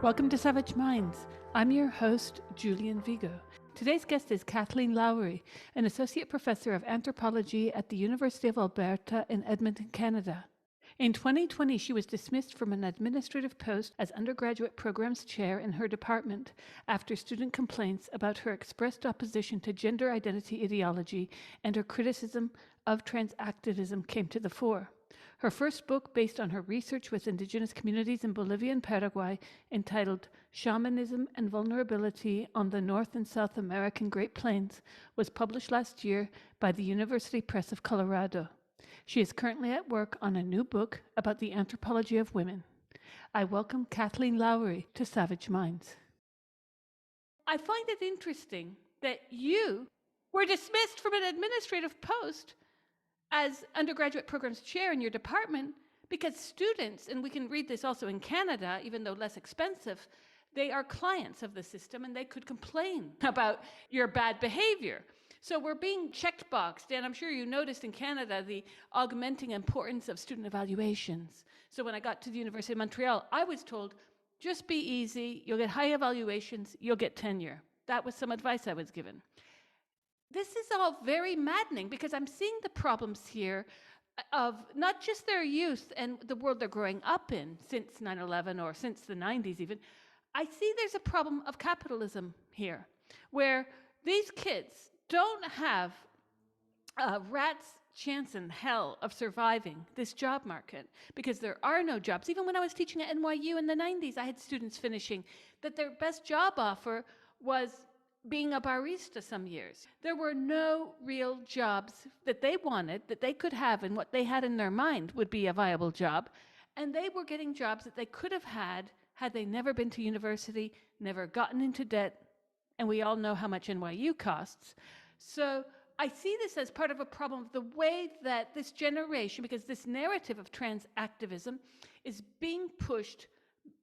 Welcome to Savage Minds. I'm your host, Julian Vigo. Today's guest is Kathleen Lowrey, an Associate Professor of Anthropology at the University of Alberta in Edmonton, Canada. In 2020, she was dismissed from an administrative post as Undergraduate Programs Chair in her department after student complaints about her expressed opposition to gender identity ideology and her criticism of trans activism came to the fore. Her first book, based on her research with Indigenous communities in Bolivia and Paraguay, entitled Shamanism and Vulnerability on the North and South American Great Plains, was published last year by the University Press of Colorado. She is currently at work on a new book about the anthropology of women. I welcome Kathleen Lowrey to Savage Minds. I find it interesting that you were dismissed from an administrative post as Undergraduate Programs Chair in your department because students, and we can read this also in Canada, even though less expensive, they are clients of the system and they could complain about your bad behavior. So we're being checkboxed, and I'm sure you noticed in Canada the augmenting importance of student evaluations. So when I got to the University of Montreal, I was told, just be easy, you'll get high evaluations, you'll get tenure. That was some advice I was given. This is all very maddening because I'm seeing the problems here of not just their youth and the world they're growing up in since 9/11 or since the 90s even. I see there's a problem of capitalism here where these kids don't have a rat's chance in hell of surviving this job market because there are no jobs. Even when I was teaching at NYU in the 90s, I had students finishing that their best job offer was being a barista some years. There were no real jobs that they wanted, that they could have, and what they had in their mind would be a viable job. And they were getting jobs that they could have had they never been to university, never gotten into debt, and we all know how much NYU costs. So I see this as part of a problem of the way that this generation, because this narrative of trans activism is being pushed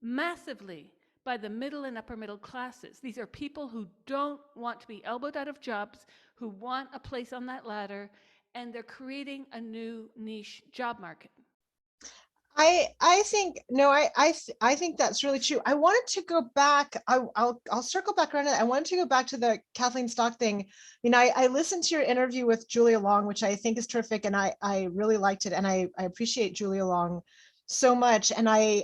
massively by the middle and upper middle classes. These are people who don't want to be elbowed out of jobs, who want a place on that ladder, and they're creating a new niche job market. I think that's really true. I wanted to go back. I'll circle back around it. I wanted to go back to the Kathleen Stock thing. I listened to your interview with Julia Long, which I think is terrific, and I really liked it, and I appreciate Julia Long so much. And I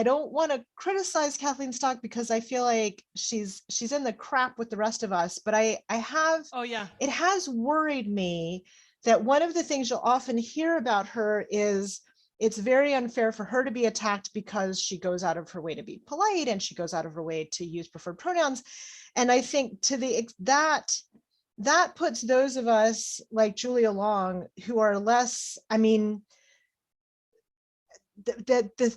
don't want to criticize Kathleen Stock because I feel like she's in the crap with the rest of us. But I have. Oh yeah. It has worried me that one of the things you'll often hear about her is it's very unfair for her to be attacked because she goes out of her way to be polite and she goes out of her way to use preferred pronouns. And I think that puts those of us like Julia Long who are less,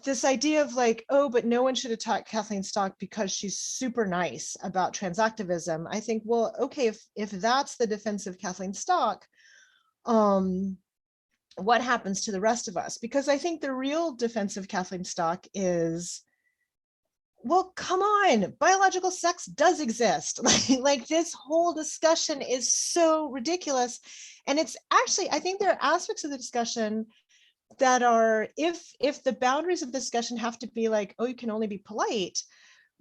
this idea of like, oh, but no one should attack Kathleen Stock because she's super nice about trans activism. I think, well, okay, if that's the defense of Kathleen Stock, what happens to the rest of us? Because I think the real defense of Kathleen Stock is, well, come on, biological sex does exist. Like this whole discussion is so ridiculous. And it's actually, I think there are aspects of the discussion that are, if the boundaries of the discussion have to be like, oh, you can only be polite,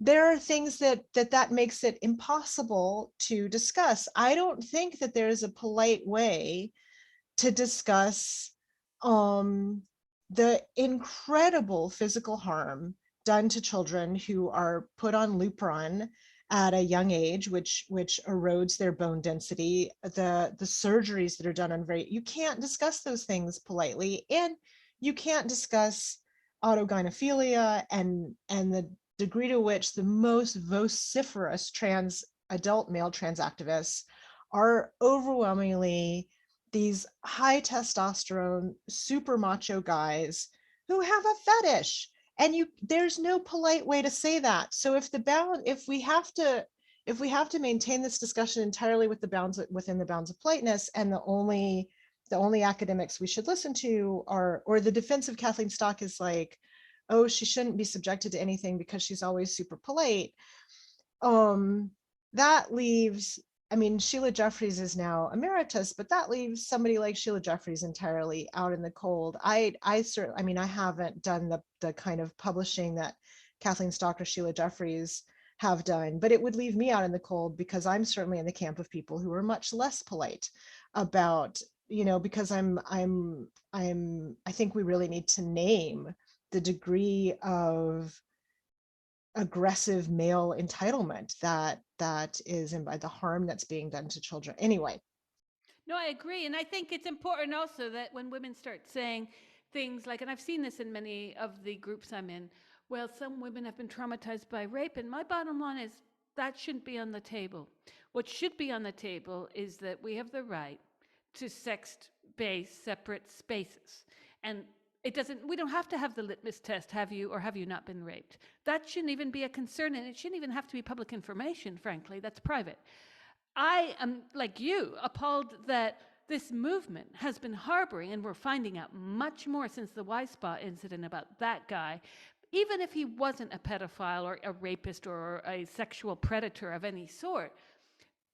there are things that makes it impossible to discuss. I don't think that there is a polite way to discuss the incredible physical harm done to children who are put on Lupron at a young age, which erodes their bone density, the surgeries that are done on you can't discuss those things politely, and you can't discuss autogynephilia and the degree to which the most vociferous adult male trans activists are overwhelmingly these high testosterone, super macho guys who have a fetish, and there's no polite way to say that. So if we have to maintain this discussion entirely within the bounds of politeness, and the only academics we should listen to or the defense of Kathleen Stock is like, oh, she shouldn't be subjected to anything because she's always super polite. That leaves, Sheila Jeffreys is now emeritus, but that leaves somebody like Sheila Jeffreys entirely out in the cold. I haven't done the kind of publishing that Kathleen Stocker, Sheila Jeffreys have done, but it would leave me out in the cold because I'm certainly in the camp of people who are much less polite about, because I think we really need to name the degree of aggressive male entitlement that is in by the harm that's being done to children. Anyway. No, I agree. And I think it's important also that when women start saying things like, and I've seen this in many of the groups I'm in, well, some women have been traumatized by rape. And my bottom line is that shouldn't be on the table. What should be on the table is that we have the right to sex-based separate spaces. And we don't have to have the litmus test, have you or have you not been raped? That shouldn't even be a concern. And it shouldn't even have to be public information, frankly. That's private. I am, like you, appalled that this movement has been harboring, and we're finding out much more since the Y Spot incident about that guy. Even if he wasn't a pedophile or a rapist or a sexual predator of any sort,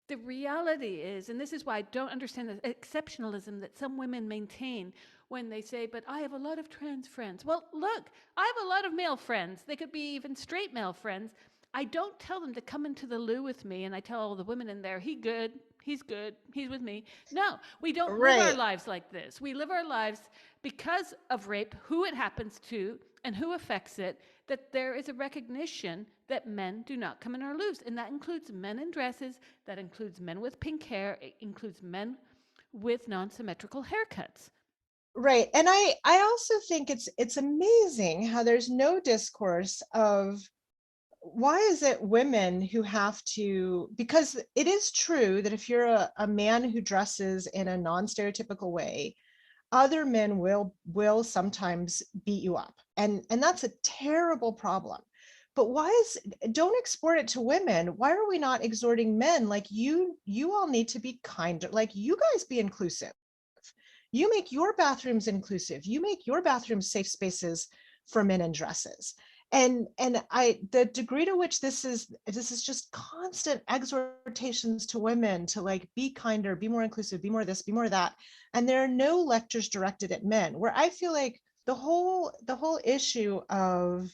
the reality is, and this is why I don't understand the exceptionalism that some women maintain when they say, but I have a lot of trans friends. Well, look, I have a lot of male friends. They could be even straight male friends. I don't tell them to come into the loo with me and I tell all the women in there, he's good, he's with me. No, we don't live our Right. lives like this. We live our lives because of rape, who it happens to, and who affects it, that there is a recognition that men do not come in our loos. And that includes men in dresses, that includes men with pink hair, it includes men with non-symmetrical haircuts. Right. And I also think it's amazing how there's no discourse of why is it women who have to, because it is true that if you're a man who dresses in a non-stereotypical way, other men will sometimes beat you up. And that's a terrible problem. But don't export it to women. Why are we not exhorting men like you all need to be kinder, like you guys be inclusive. You make your bathrooms inclusive. You make your bathrooms safe spaces for men in dresses. And the degree to which this is just constant exhortations to women to like be kinder, be more inclusive, be more this, be more that. And there are no lectures directed at men, where I feel like the whole issue of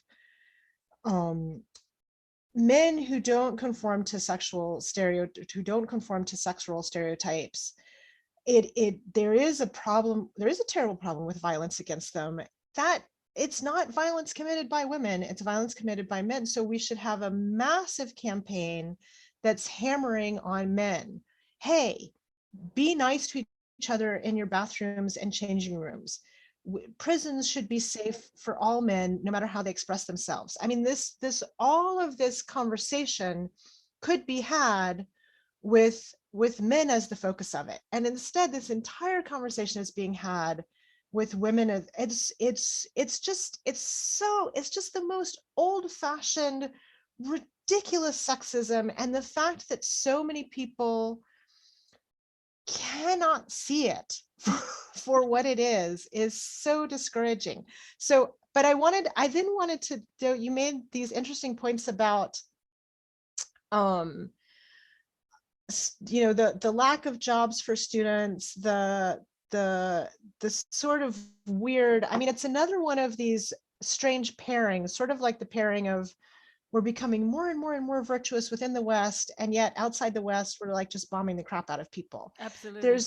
men who don't conform to who don't conform to sexual stereotypes, there is a problem, there is a terrible problem with violence against them, that it's not violence committed by women, it's violence committed by men. So we should have a massive campaign that's hammering on men. Hey, be nice to each other in your bathrooms and changing rooms. Prisons should be safe for all men, no matter how they express themselves. I mean, all of this conversation could be had with men as the focus of it, and instead this entire conversation is being had with women. It's just the most old-fashioned, ridiculous sexism, and the fact that so many people cannot see it for what it is so discouraging. So, but I then wanted to, you made these interesting points about the lack of jobs for students, the sort of weird, I mean, it's another one of these strange pairings, sort of like the pairing of we're becoming more and more and more virtuous within the West, and yet outside the West, we're like just bombing the crap out of people. Absolutely.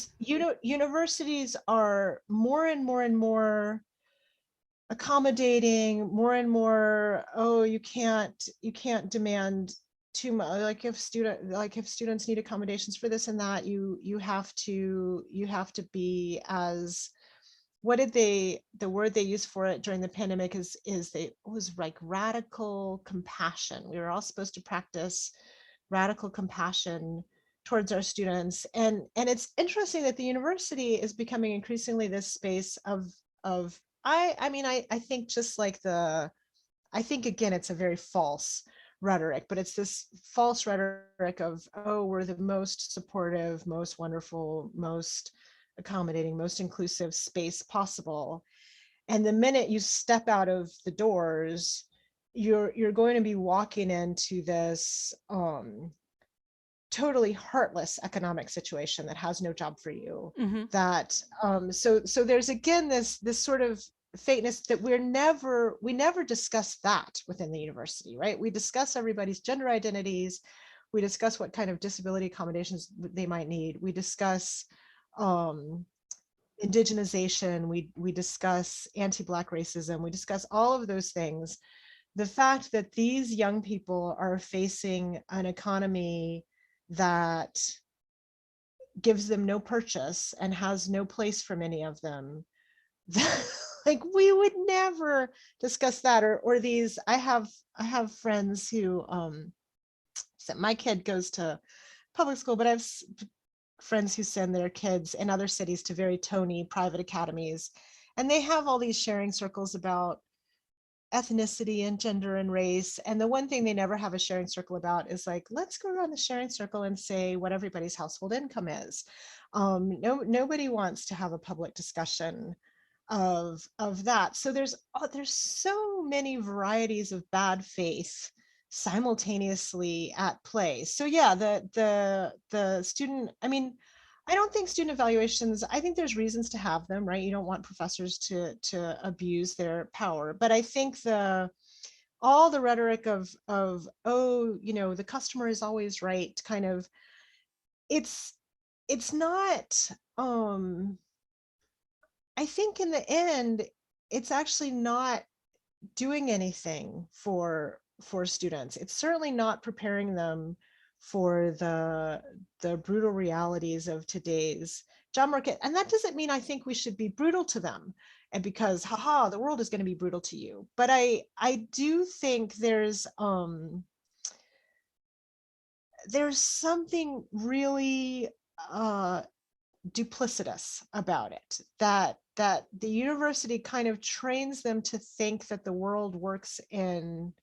Universities are more and more and more accommodating, more and more, oh, you can't demand too much. Like if students need accommodations for this and that, you have to be as, the word they used for it during the pandemic was like radical compassion. We were all supposed to practice radical compassion towards our students. And it's interesting that the university is becoming increasingly this space of I think just like I think again, it's a very false rhetoric, but it's this false rhetoric of, oh, we're the most supportive, most wonderful, most accommodating, most inclusive space possible. And the minute you step out of the doors, you're going to be walking into this totally heartless economic situation that has no job for you. Mm-hmm. That so there's again this sort of fakeness that we never discuss that within the university, right? We discuss everybody's gender identities. We discuss what kind of disability accommodations they might need. We discuss indigenization. We discuss anti-Black racism. We discuss all of those things. The fact that these young people are facing an economy that gives them no purchase and has no place for many of them, like we would never discuss that. Or these, I have friends who so my kid goes to public school, but I have friends who send their kids in other cities to very Tony private academies, and they have all these sharing circles about ethnicity and gender and race. And the one thing they never have a sharing circle about is like, let's go around the sharing circle and say what everybody's household income is. Nobody wants to have a public discussion of that. So there's so many varieties of bad faith simultaneously at play. So yeah, the student, I mean, I don't think student evaluations, I think there's reasons to have them, right? You don't want professors to abuse their power. But I think all the rhetoric of oh, you know, the customer is always right, kind of, it's not, I think in the end, it's actually not doing anything for students. It's certainly not preparing them for the brutal realities of today's job market. And that doesn't mean I think we should be brutal to them, and because haha, the world is going to be brutal to you. But I do think there's something really duplicitous about it, that the university kind of trains them to think that the world works in,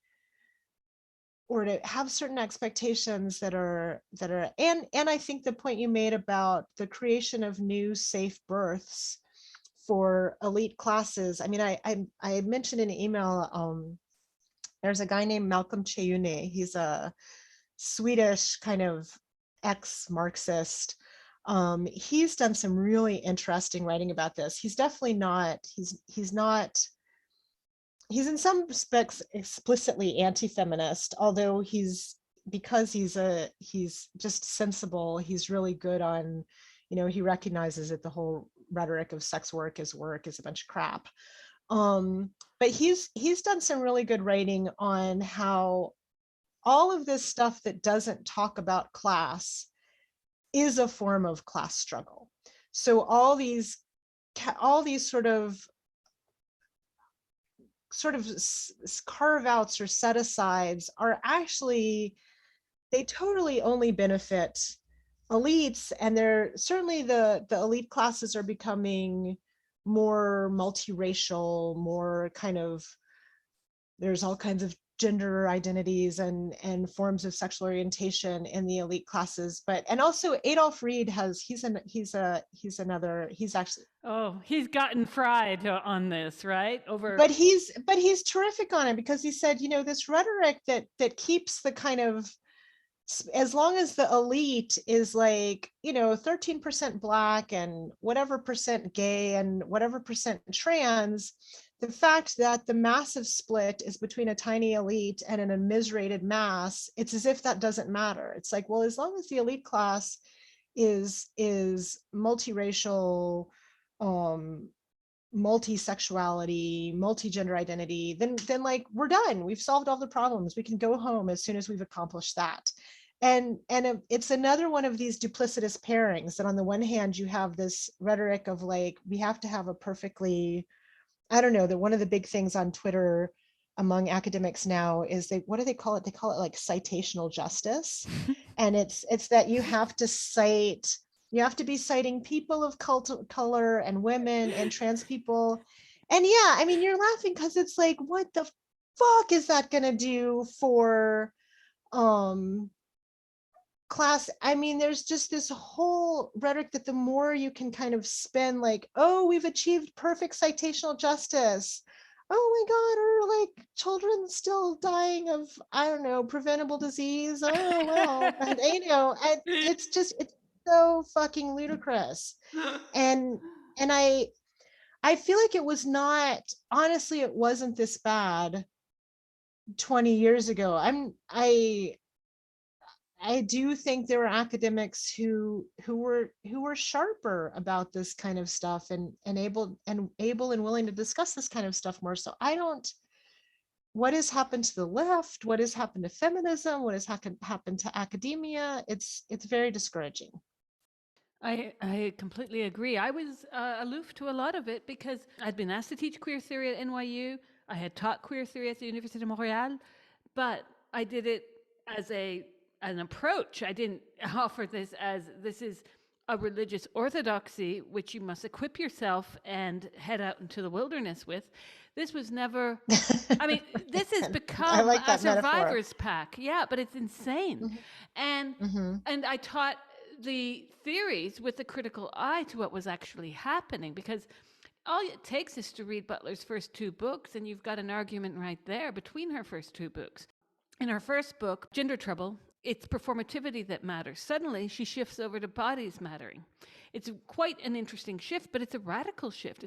or to have certain expectations that are and I think the point you made about the creation of new safe berths for elite classes. I mean, I mentioned in an email, there's a guy named Malcolm Cheyune. He's a Swedish kind of ex-Marxist. He's done some really interesting writing about this. He's definitely not, he's not, he's in some respects explicitly anti-feminist, although because he's just sensible, he's really good on, you know, he recognizes that the whole rhetoric of sex work is a bunch of crap. But he's done some really good writing on how all of this stuff that doesn't talk about class is a form of class struggle. So all these sort of carve outs or set asides are actually, they totally only benefit elites. And they're certainly, the elite classes are becoming more multiracial, more kind of, there's all kinds of gender identities and forms of sexual orientation in the elite classes. But, and also Adolf Reed has, he's actually, Oh, he's gotten fried on this, right? Over. but he's terrific on it, because he said, you know, this rhetoric that keeps the kind of, as long as the elite is like, you know, 13% Black and whatever percent gay and whatever percent trans, the fact that the massive split is between a tiny elite and an immiserated mass, it's as if that doesn't matter. It's like, well, as long as the elite class is multiracial, multi-sexuality, multi-gender identity, then like we're done. We've solved all the problems. We can go home as soon as we've accomplished that. And it's another one of these duplicitous pairings, that on the one hand you have this rhetoric of like, we have to have a perfectly, I don't know, that one of the big things on Twitter among academics now is what do they call it? They call it like citational justice. And it's that you have to cite, you have to be citing people of color and women and trans people. And yeah, I mean, you're laughing because it's like, what the fuck is that gonna do for class? I mean, there's just this whole rhetoric that the more you can kind of spin like, oh, we've achieved perfect citational justice. Oh my God, are like children still dying of, I don't know, preventable disease? Oh, well, and, you know, it's so fucking ludicrous. And I I feel like it was not, honestly, it wasn't this bad 20 years ago. I do think there were academics who were sharper about this kind of stuff, and able and willing to discuss this kind of stuff more. So I don't, what has happened to the left? What has happened to feminism? What has happened to academia? It's very discouraging. I completely agree. I was aloof to a lot of it because I'd been asked to teach queer theory at NYU. I had taught queer theory at the University of Montreal, but I did it as an approach. I didn't offer this as this is a religious orthodoxy which you must equip yourself and head out into the wilderness with. This was never. I mean, this has I become like a that metaphor. survivor's pack. Yeah, but it's insane. Mhm. And Mhm. and I taught the theories with a critical eye to what was actually happening, because all it takes is to read Butler's first two books and you've got an argument right there between her first two books. In her first book, Gender Trouble, it's performativity that matters. Suddenly she shifts over to bodies mattering. It's quite an interesting shift, but it's a radical shift.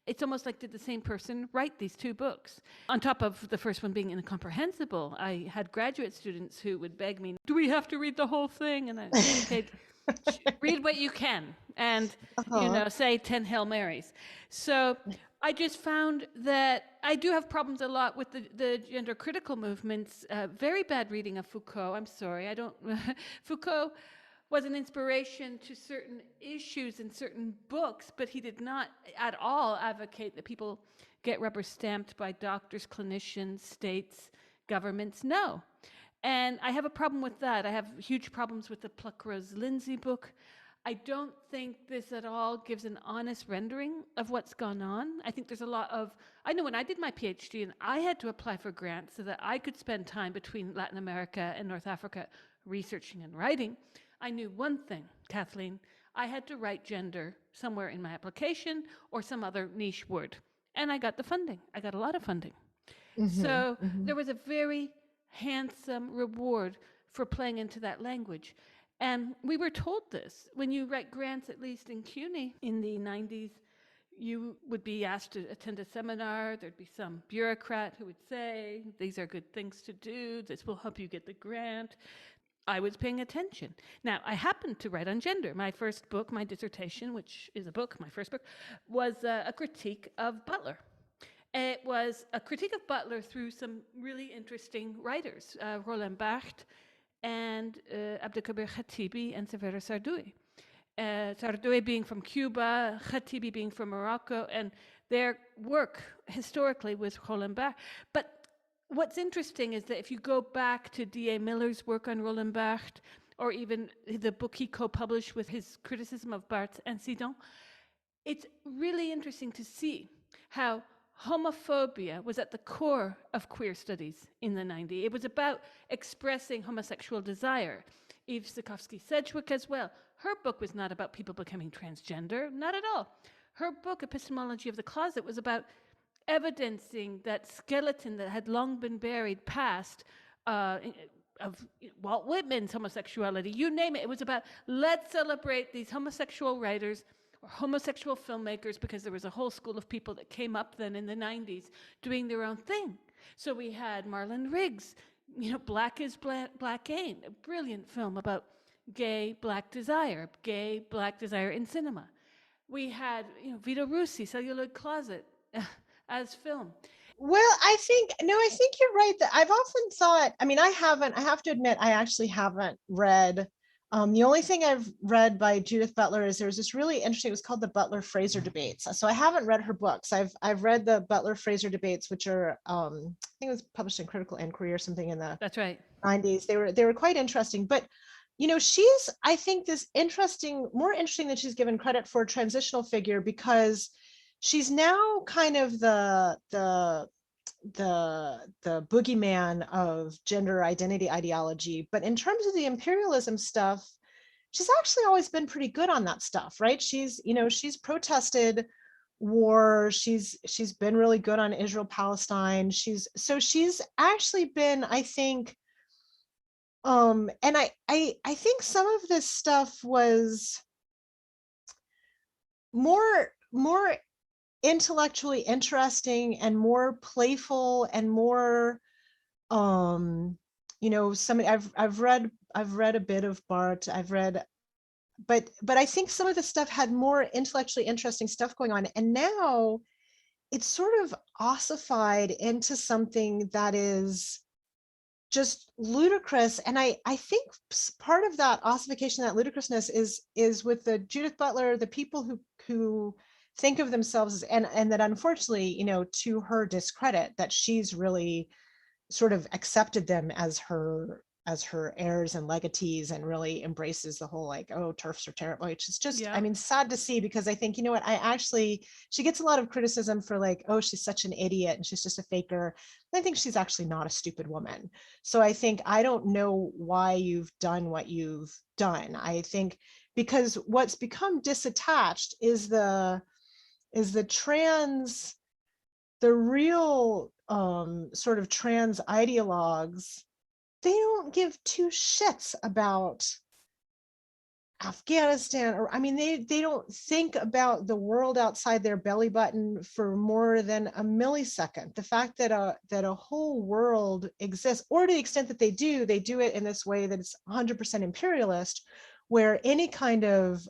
It's almost like, did the same person write these two books? On top of the first one being incomprehensible, I had graduate students who would beg me, do we have to read the whole thing? And I said, okay, read what you can, and Uh-huh. say 10 Hail Marys. So I just found that I do have problems a lot with the gender critical movements. Very bad reading of Foucault. I'm sorry, I don't. Foucault was an inspiration to certain issues in certain books, but he did not at all advocate that people get rubber stamped by doctors, clinicians, states, governments. No. And I have a problem with that. I have huge problems with the Pluckrose Lindsay book. I don't think this at all gives an honest rendering of what's gone on. I think there's a lot of, I know when I did my PhD and I had to apply for grants so that I could spend time between Latin America and North Africa researching and writing, I knew one thing, Kathleen, I had to write gender somewhere in my application or some other niche word. And I got the funding. I got a lot of funding. Mhm. So Mhm. there was a very handsome reward for playing into that language. And we were told this. When you write grants, at least in CUNY in the 90s, you would be asked to attend a seminar. There'd be some bureaucrat who would say, these are good things to do. This will help you get the grant. I was paying attention. Now, I happened to write on gender. My first book, my dissertation, which is a book, my first book, was a critique of Butler. It was a critique of Butler through some really interesting writers, Roland Barthes and Abdelkader Khatibi and Severo Sardoui. Sardoui being from Cuba, Khatibi being from Morocco, and their work historically was Roland Barthes. But what's interesting is that if you go back to D.A. Miller's work on Roland Barthes, or even the book he co-published with his criticism of Barthes' Incident, it's really interesting to see how homophobia was at the core of queer studies in the 90s. It was about expressing homosexual desire. Eve Sikowski-Sedgwick as well. Her book was not about people becoming transgender, not at all. Her book, Epistemology of the Closet, was about evidencing that skeleton that had long been buried past of Walt Whitman's homosexuality, you name it. It was about, let's celebrate these homosexual writers or homosexual filmmakers, because there was a whole school of people that came up then in the 90s doing their own thing. So we had Marlon Riggs, Black is Black Ain't, a brilliant film about gay black desire in cinema. We had Vito Russi, Celluloid Closet, as film. Well, I think you're right that I've often thought, I mean, I have to admit, I actually haven't read. The only thing I've read by Judith Butler is there's this really interesting, it was called the Butler-Fraser debates. So I haven't read her books. I've read the Butler-Fraser debates, which are, I think it was published in Critical Inquiry or something in the That's right. 90s. They were quite interesting, but she's, I think, this more interesting than she's given credit for, transitional figure, because she's now kind of the boogeyman of gender identity ideology. But in terms of the imperialism stuff, she's actually always been pretty good on that stuff, right? She's protested war. She's been really good on Israel Palestine. She's actually been, I think, and I think some of this stuff was more intellectually interesting and more playful and more some I've read a bit of Bart. But I think some of the stuff had more intellectually interesting stuff going on, and now it's sort of ossified into something that is just ludicrous. And I think part of that ossification, that ludicrousness, is with the Judith Butler, the people who think of themselves, and that unfortunately, to her discredit, that she's really sort of accepted them as her heirs and legatees, and really embraces the whole like, oh, turfs are terrible, which is just, Yeah. I mean, sad to see, because I think, she gets a lot of criticism for like, oh, she's such an idiot and she's just a faker. I think she's actually not a stupid woman. So I don't know why you've done what you've done. I think because what's become disattached is the real sort of trans ideologues. They don't give two shits about Afghanistan, or I mean, they don't think about the world outside their belly button for more than a millisecond. The fact that a whole world exists, or to the extent that they do it in this way that it's 100% imperialist, where any kind of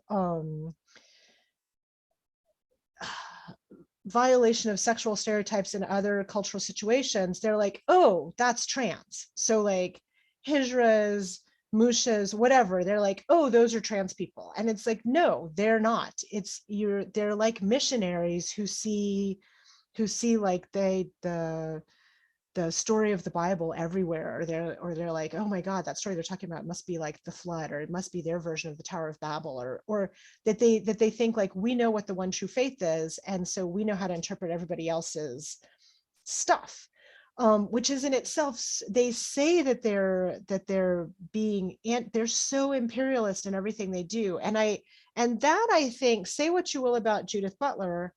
violation of sexual stereotypes in other cultural situations, they're like, oh, that's trans. So like hijras, mushas, whatever, they're like, oh, those are trans people. And it's like, no, they're not. They're like missionaries who see like the story of the Bible everywhere, or they're like, oh my God, that story they're talking about must be like the flood, or it must be their version of the Tower of Babel, or that they think like, we know what the one true faith is, and so we know how to interpret everybody else's stuff, which is in itself, they say that they're they're so imperialist in everything they do. And that, I think, say what you will about Judith Butler,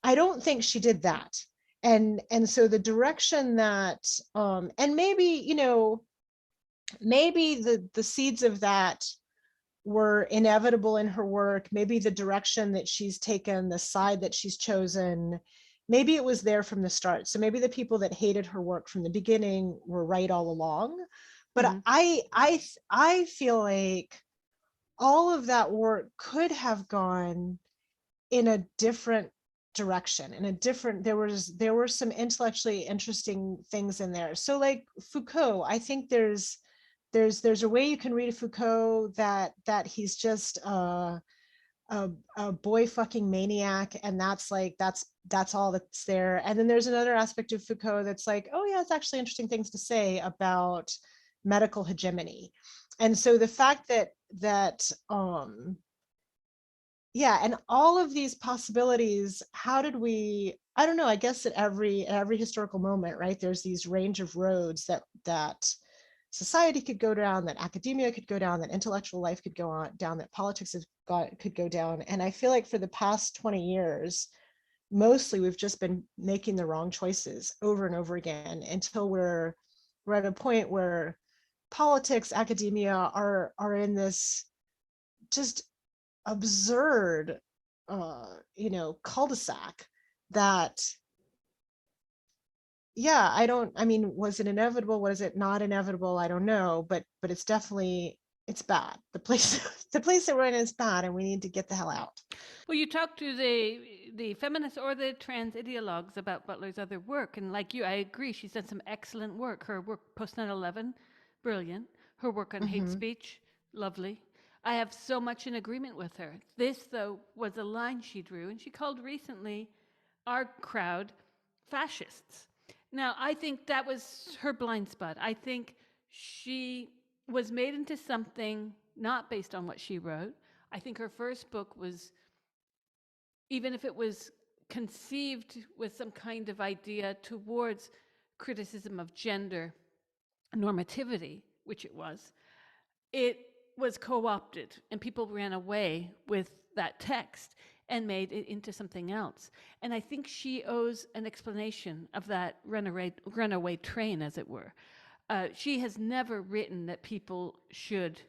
I don't think she did that. And so the direction that and maybe, maybe the seeds of that were inevitable in her work. Maybe the direction that she's taken, the side that she's chosen, maybe it was there from the start. So maybe the people that hated her work from the beginning were right all along. But Mm-hmm. I feel like all of that work could have gone in a different direction, in a different, there were some intellectually interesting things in there. So like Foucault, I think there's a way you can read Foucault that he's just a boy fucking maniac, and that's all that's there. And then there's another aspect of Foucault that's like, oh yeah, it's actually interesting things to say about medical hegemony. And so the fact that yeah, and all of these possibilities, how did we, I don't know, I guess at every historical moment, right, there's these range of roads that society could go down, that academia could go down, that intellectual life could go on down, that politics could go down. And I feel like for the past 20 years, mostly we've just been making the wrong choices over and over again, until we're at a point where politics, academia are in this just absurd cul-de-sac that, yeah, I mean, was it inevitable, was it not inevitable, I don't know, but it's definitely, it's bad. The place the place that we're in is bad, and we need to get the hell out. Well, you talk to the feminists or the trans ideologues about Butler's other work, and like you, I agree. She's done some excellent work. Her work post 9/11, brilliant. Her work on hate Mm-hmm. speech, lovely. I have so much in agreement with her. This, though, was a line she drew, and she called recently our crowd fascists. Now, I think that was her blind spot. I think she was made into something not based on what she wrote. I think her first book was, even if it was conceived with some kind of idea towards criticism of gender normativity, which it was co opted, and people ran away with that text and made it into something else. And I think she owes an explanation of that runaway train, as it were. She has never written that people should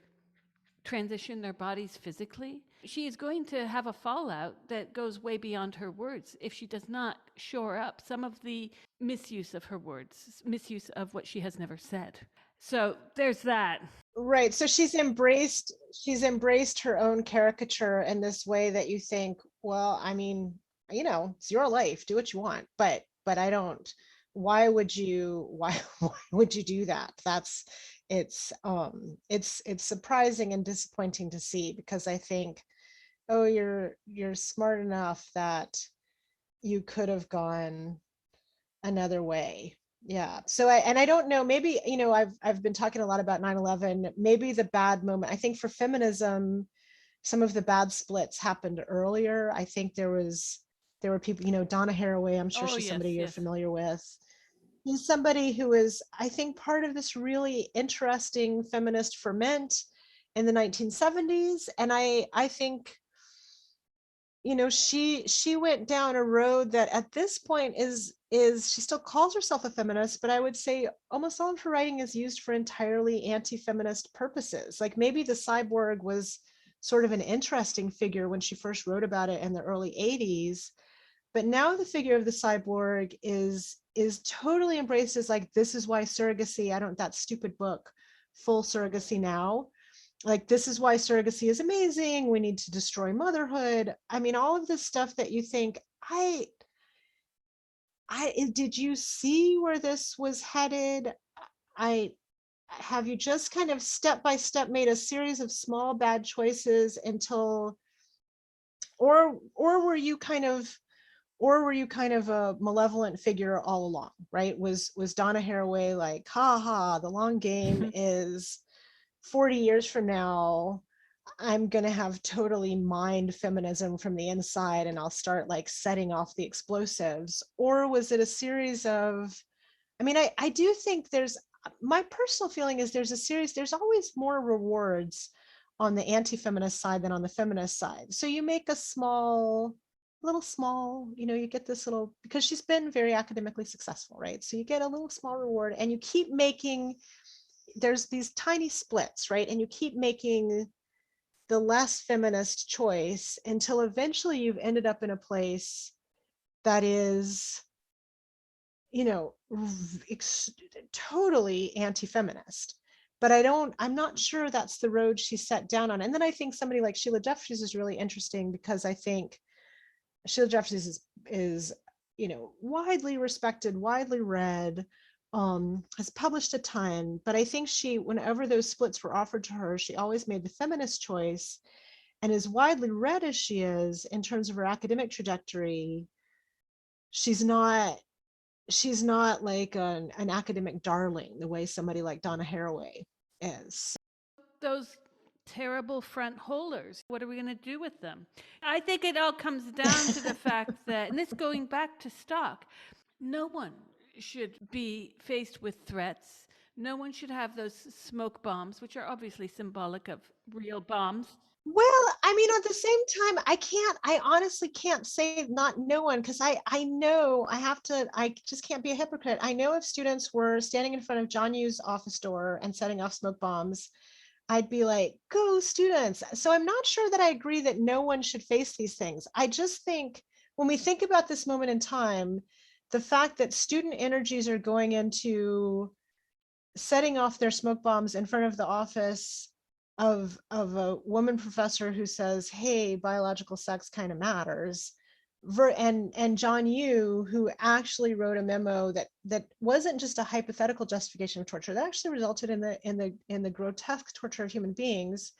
transition their bodies physically. She is going to have a fallout that goes way beyond her words if she does not shore up some of the misuse of her words, misuse of what she has never said. So there's that. Right. So she's embraced her own caricature in this way that you think, well, I mean, it's your life, do what you want, but I don't, why would you do that? It's surprising and disappointing to see, because I think, oh, you're smart enough that you could have gone another way. Yeah. So I don't know, maybe, I've been talking a lot about 9/11. Maybe the bad moment, I think for feminism, some of the bad splits happened earlier. I think there were people, Donna Haraway, I'm sure Oh, she's yes, somebody you're yes. familiar with. He's somebody who is, I think, part of this really interesting feminist ferment in the 1970s. And I think, she went down a road that at this point is she still calls herself a feminist, but I would say almost all of her writing is used for entirely anti-feminist purposes. Like, maybe the cyborg was sort of an interesting figure when she first wrote about it in the early 80s, but now the figure of the cyborg is totally embraced as, like, this is why surrogacy, that stupid book, Full Surrogacy Now, like, this is why surrogacy is amazing, we need to destroy motherhood. I mean, all of this stuff that you think, did you see where this was headed? I Have you just kind of step by step made a series of small bad choices until, or were you kind of a malevolent figure all along, right? Was Donna Haraway like, ha ha, the long game is 40 years from now, I'm going to have totally mined feminism from the inside and I'll start, like, setting off the explosives? Or was it a series of, I do think my personal feeling is there's always more rewards on the anti-feminist side than on the feminist side. So you make a little small, you get this little, because she's been very academically successful, right? So you get a little small reward and you keep making, there's these tiny splits, right? And you keep making the less feminist choice until eventually you've ended up in a place that is, totally anti-feminist. But I'm not sure that's the road she set down on. And then I think somebody like Sheila Jeffreys is really interesting, because I think Sheila Jeffreys is widely respected, widely read, has published a ton, but I think whenever those splits were offered to her, she always made the feminist choice. And as widely read as she is in terms of her academic trajectory, she's not like an academic darling the way somebody like Donna Haraway is. Those terrible front holders, what are we going to do with them? I think it all comes down to the fact that, and this going back to stock, no one should be faced with threats. No one should have those smoke bombs, which are obviously symbolic of real bombs. Well, at the same time, I honestly can't say not no one, because I know I just can't be a hypocrite. I know if students were standing in front of John Yu's office door and setting off smoke bombs, I'd be like, go students. So I'm not sure that I agree that no one should face these things. I just think when we think about this moment in time, the fact that student energies are going into setting off their smoke bombs in front of the office of a woman professor who says, hey, biological sex kind of matters, and John Yu, who actually wrote a memo that wasn't just a hypothetical justification of torture, that actually resulted in the grotesque torture of human beings.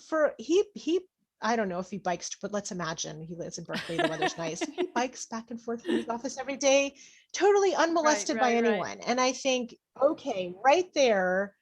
For he I don't know if he bikes, but let's imagine he lives in Berkeley, the weather's nice. So he bikes back and forth from his office every day, totally unmolested by anyone. And I think, okay, right there,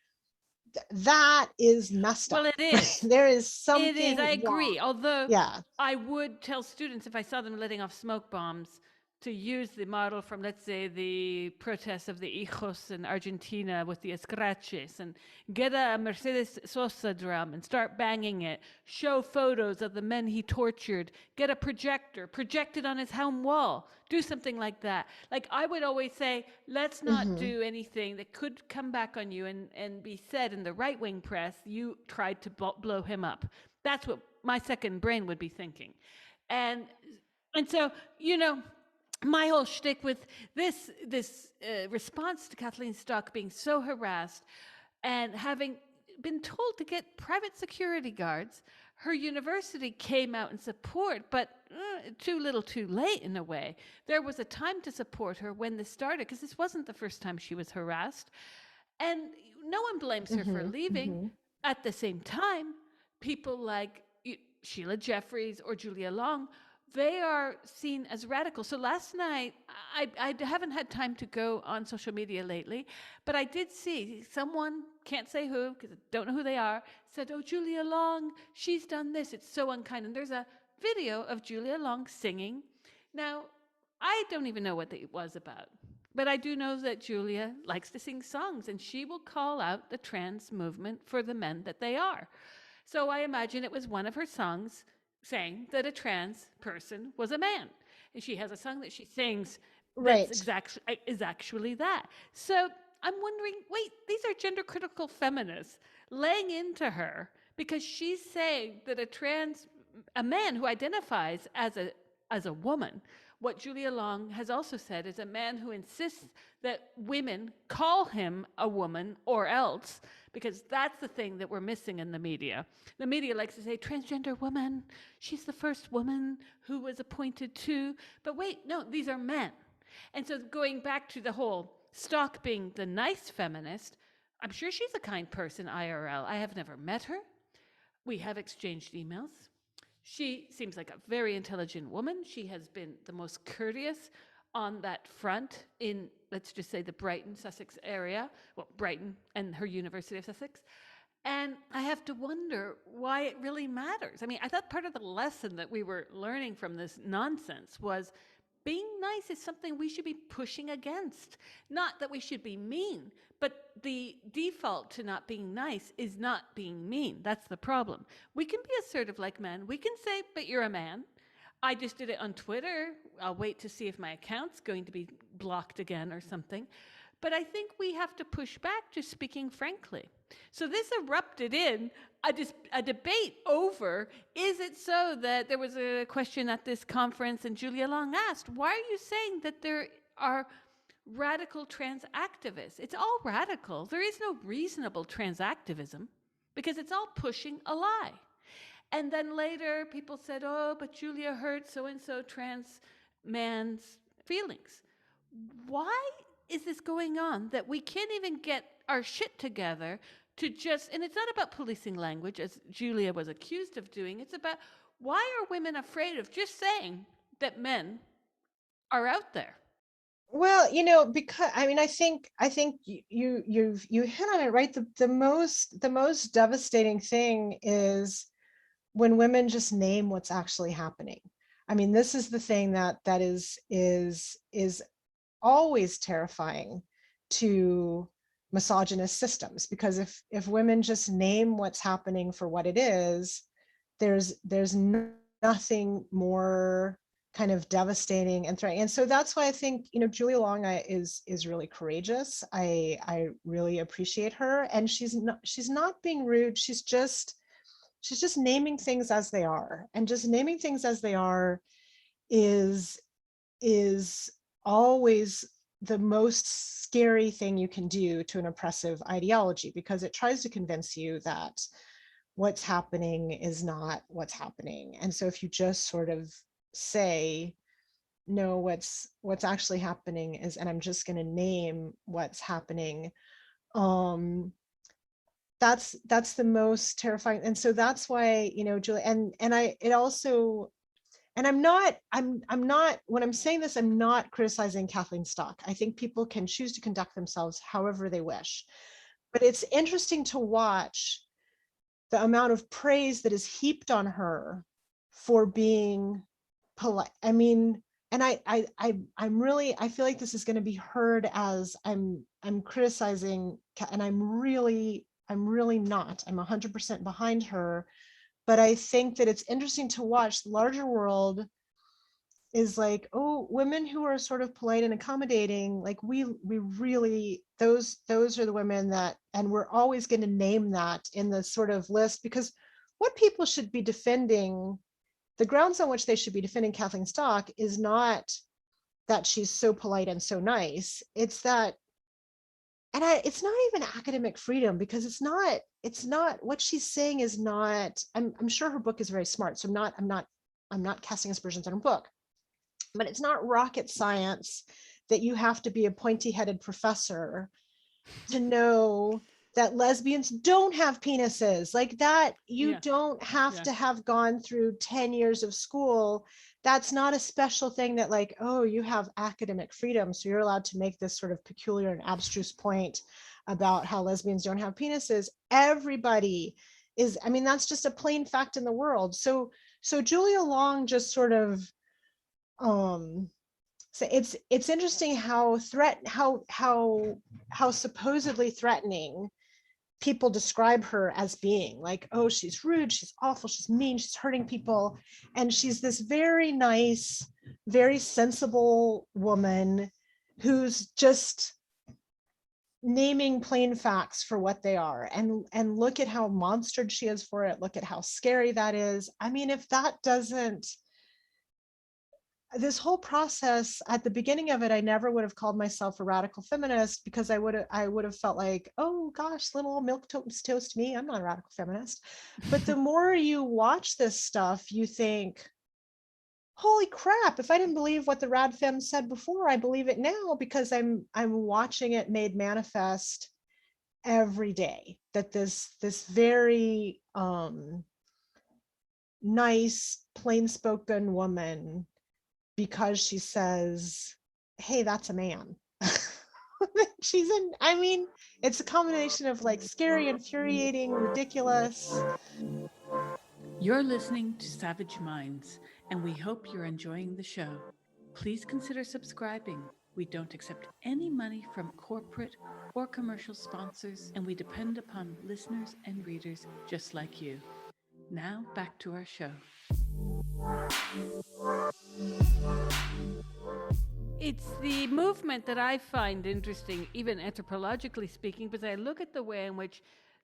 that is messed Well, up. it is. There is something It is. I agree. wrong. Although Yeah. I would tell students if I saw them letting off smoke bombs to use the model from, let's say, the protests of the Hijos in Argentina with the escraches, and get a Mercedes Sosa drum and start banging it, show photos of the men he tortured, get a projector, project it on his home wall, do something like that. Like, I would always say, let's not do anything that could come back on you and be said in the right-wing press, you tried to blow him up. That's what my second brain would be thinking. And so, my whole shtick with this response to Kathleen Stock being so harassed and having been told to get private security guards, her university came out in support, but too little too late in a way. There was a time to support her when this started, because this wasn't the first time she was harassed. And no one blames her for leaving. At the same time, people like Sheila Jeffreys or Julia Long, they are seen as radical. So last night, I haven't had time to go on social media lately, but I did see someone, can't say who, because I don't know who they are, said, oh, Julia Long, she's done this. It's so unkind. And there's a video of Julia Long singing. Now, I don't even know what it was about, but I do know that Julia likes to sing songs, and she will call out the trans movement for the men that they are. So I imagine it was one of her songs saying that a trans person was a man. And she has a song that she sings that's is actually that. So I'm wondering, wait, these are gender critical feminists laying into her because she's saying that a man who identifies as a woman. What Julia Long has also said is a man who insists that women call him a woman or else, because that's the thing that we're missing in the media. The media likes to say, transgender woman, she's the first woman who was appointed to, but wait, no, these are men. And so going back to the whole Stock being the nice feminist, I'm sure she's a kind person IRL. I have never met her. We have exchanged emails. She seems like a very intelligent woman. She has been the most courteous on that front in, let's just say, the Brighton, Sussex area. Well, Brighton and her University of Sussex. And I have to wonder why it really matters. I mean, I thought part of the lesson that we were learning from this nonsense was being nice is something we should be pushing against. Not that we should be mean, but the default to not being nice is not being mean. That's the problem. We can be assertive like men. We can say, but you're a man. I just did it on Twitter. I'll wait to see if my account's going to be blocked again or something. But I think we have to push back, just speaking frankly. So this erupted in a debate over, is it so that there was a question at this conference and Julia Long asked, why are you saying that there are radical trans activists? It's all radical. There is no reasonable trans activism because it's all pushing a lie. And then later people said, oh, but Julia hurt so-and-so trans man's feelings. Why is this going on that we can't even get our shit together to just, and it's not about policing language, as Julia was accused of doing, it's about why are women afraid of just saying that men are out there? Well, because I mean, I think you hit on it, right? The most devastating thing is when women just name what's actually happening. I mean, this is the thing that is always terrifying to misogynist systems, because if women just name what's happening for what it is, there's nothing more kind of devastating and threatening. And so that's why I think, Julia Long is really courageous. I really appreciate her, and she's not being rude. She's just naming things as they are, and just naming things as they are is always the most scary thing you can do to an oppressive ideology, because it tries to convince you that what's happening is not what's happening. And so if you just sort of say, no, what's actually happening is, and I'm just going to name what's happening, that's the most terrifying. And so that's why, Julie, and it also, and I'm not, when I'm saying this, I'm not criticizing Kathleen Stock. I think people can choose to conduct themselves however they wish. But it's interesting to watch the amount of praise that is heaped on her for being polite. I mean, and I'm really, I feel like this is going to be heard as I'm criticizing, and I'm really not. I'm 100% behind her. But I think that it's interesting to watch. The larger world is like, oh, women who are sort of polite and accommodating, like we really, those are the women that, and we're always going to name that in the sort of list, because what people should be defending, the grounds on which they should be defending Kathleen Stock is not that she's so polite and so nice. It's that, and it's not even academic freedom, because it's not what she's saying is not, I'm sure her book is very smart. So I'm not casting aspersions on her book, but it's not rocket science that you have to be a pointy-headed professor to know that lesbians don't have penises, like that. You don't have to have gone through 10 years of school. That's not a special thing that, like, oh, you have academic freedom, so you're allowed to make this sort of peculiar and abstruse point about how lesbians don't have penises. Everybody is, I mean, that's just a plain fact in the world. So Julia Long just sort of, so it's interesting how supposedly threatening people describe her as being, like, oh, she's rude, she's awful, she's mean, she's hurting people. And she's this very nice, very sensible woman who's just naming plain facts for what they are. And look at how monstered she is for it. Look at how scary that is. I mean, if that doesn't, this whole process, at the beginning of it, I never would have called myself a radical feminist, because I would have felt like, oh gosh, little milk toast me, I'm not a radical feminist. But the more you watch this stuff, you think, holy crap, if I didn't believe what the rad fem said before, I believe it now, because I'm watching it made manifest every day, that this very nice, plain-spoken woman, because she says, hey, that's a man. She's in, I mean, it's a combination of like scary, infuriating, ridiculous. You're listening to Savage Minds, and we hope you're enjoying the show. Please consider subscribing. We don't accept any money from corporate or commercial sponsors, and we depend upon listeners and readers just like you. Now, back to our show. It's the movement that I find interesting, even anthropologically speaking, because I look at the way in which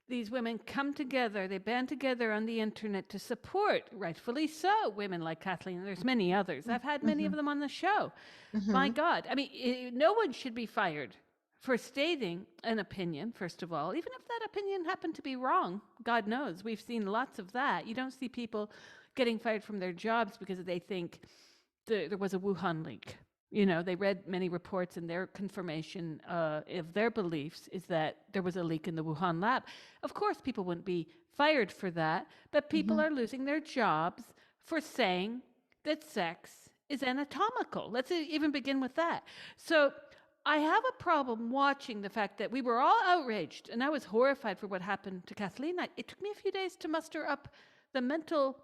these women come together, they band together on the internet to support, rightfully so, women like Kathleen. And there's many others. I've had many of them on the show. My God. I mean, no one should be fired for stating an opinion, first of all, even if that opinion happened to be wrong. God knows. We've seen lots of that. You don't see people getting fired from their jobs because they think there was a Wuhan leak. You know, they read many reports, and their confirmation of their beliefs is that there was a leak in the Wuhan lab. Of course, people wouldn't be fired for that, but people are losing their jobs for saying that sex is anatomical. Let's even begin with that. So I have a problem watching the fact that we were all outraged, and I was horrified for what happened to Kathleen. It took me a few days to muster up the mental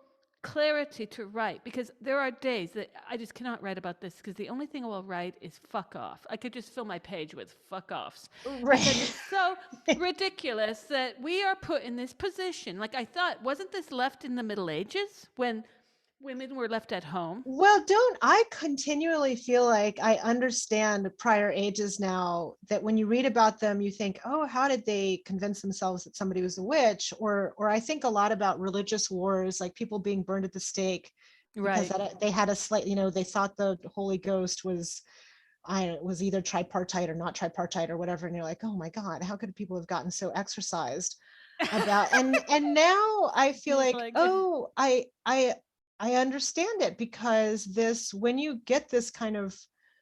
clarity to write, because there are days that I just cannot write about this, because the only thing I will write is fuck off. I could just fill my page with fuck offs. Right. Because it's so ridiculous that we are put in this position. Like, I thought, wasn't this left in the Middle Ages when women were left at home? Well, don't I continually feel like I understand prior ages now, that when you read about them, you think, oh, how did they convince themselves that somebody was a witch? Or I think a lot about religious wars, like people being burned at the stake because they had a slight, you know, they thought the Holy Ghost was either tripartite or not tripartite or whatever. And you're like, oh my God, how could people have gotten so exercised about, and now I feel like, oh, I understand it, because this, when you get this kind of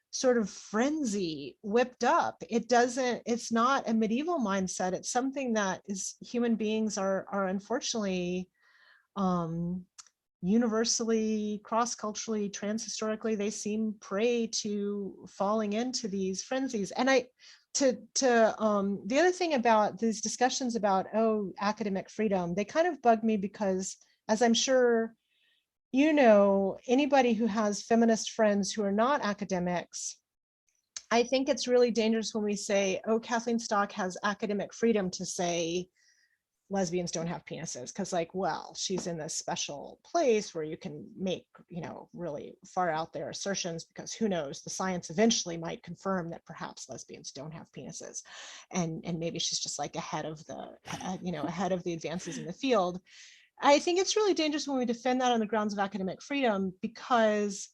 sort of frenzy whipped up, it's not a medieval mindset. It's something that is, human beings are unfortunately universally, cross-culturally, trans-historically, they seem prey to falling into these frenzies. And the other thing about these discussions about, oh, academic freedom, they kind of bug me, because, as I'm sure you know, anybody who has feminist friends who are not academics, I think it's really dangerous when we say, oh, Kathleen Stock has academic freedom to say lesbians don't have penises, because, like, well, she's in this special place where you can make, you know, really far out there assertions, because who knows, the science eventually might confirm that perhaps lesbians don't have penises, and maybe she's just like ahead of the advances in the field. I think it's really dangerous when we defend that on the grounds of academic freedom, because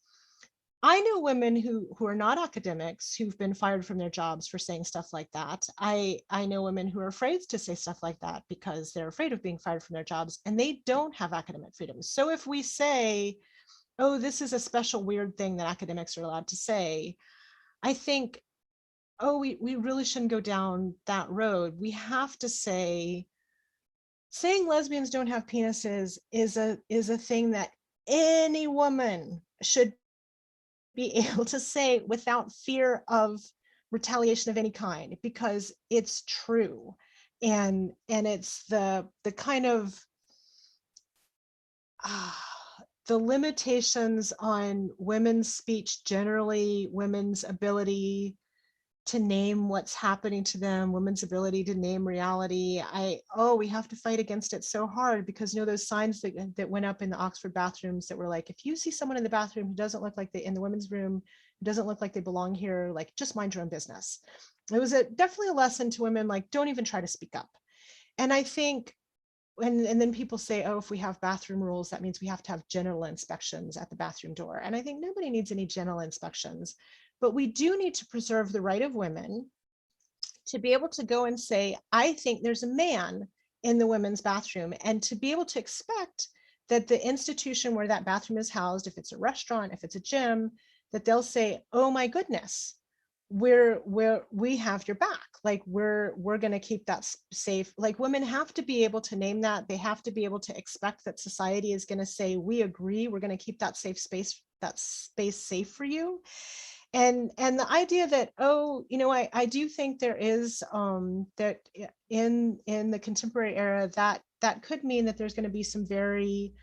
I know women who are not academics who've been fired from their jobs for saying stuff like that. I know women who are afraid to say stuff like that because they're afraid of being fired from their jobs, and they don't have academic freedom. So if we say, oh, this is a special weird thing that academics are allowed to say, I think, oh, we really shouldn't go down that road. We have to say, saying lesbians don't have penises is a thing that any woman should be able to say without fear of retaliation of any kind, because it's true. And it's the kind of the limitations on women's speech generally, women's ability to name what's happening to them, women's ability to name reality. We have to fight against it so hard, because those signs that went up in the Oxford bathrooms that were like, if you see someone in the bathroom who doesn't look like in the women's room, who doesn't look like they belong here, like, just mind your own business. It was definitely a lesson to women, like, don't even try to speak up. And I think, and then people say, oh, if we have bathroom rules, that means we have to have general inspections at the bathroom door. And I think nobody needs any general inspections, but we do need to preserve the right of women to be able to go and say, I think there's a man in the women's bathroom, and to be able to expect that the institution where that bathroom is housed, if it's a restaurant, if it's a gym, that they'll say, oh my goodness, we have your back. Like, we're going to keep that safe. Like, women have to be able to name that. They have to be able to expect that society is going to say, we agree, we're going to keep that space safe for you. And the idea that, I do think there is that in the contemporary era, that could mean that there's going to be some very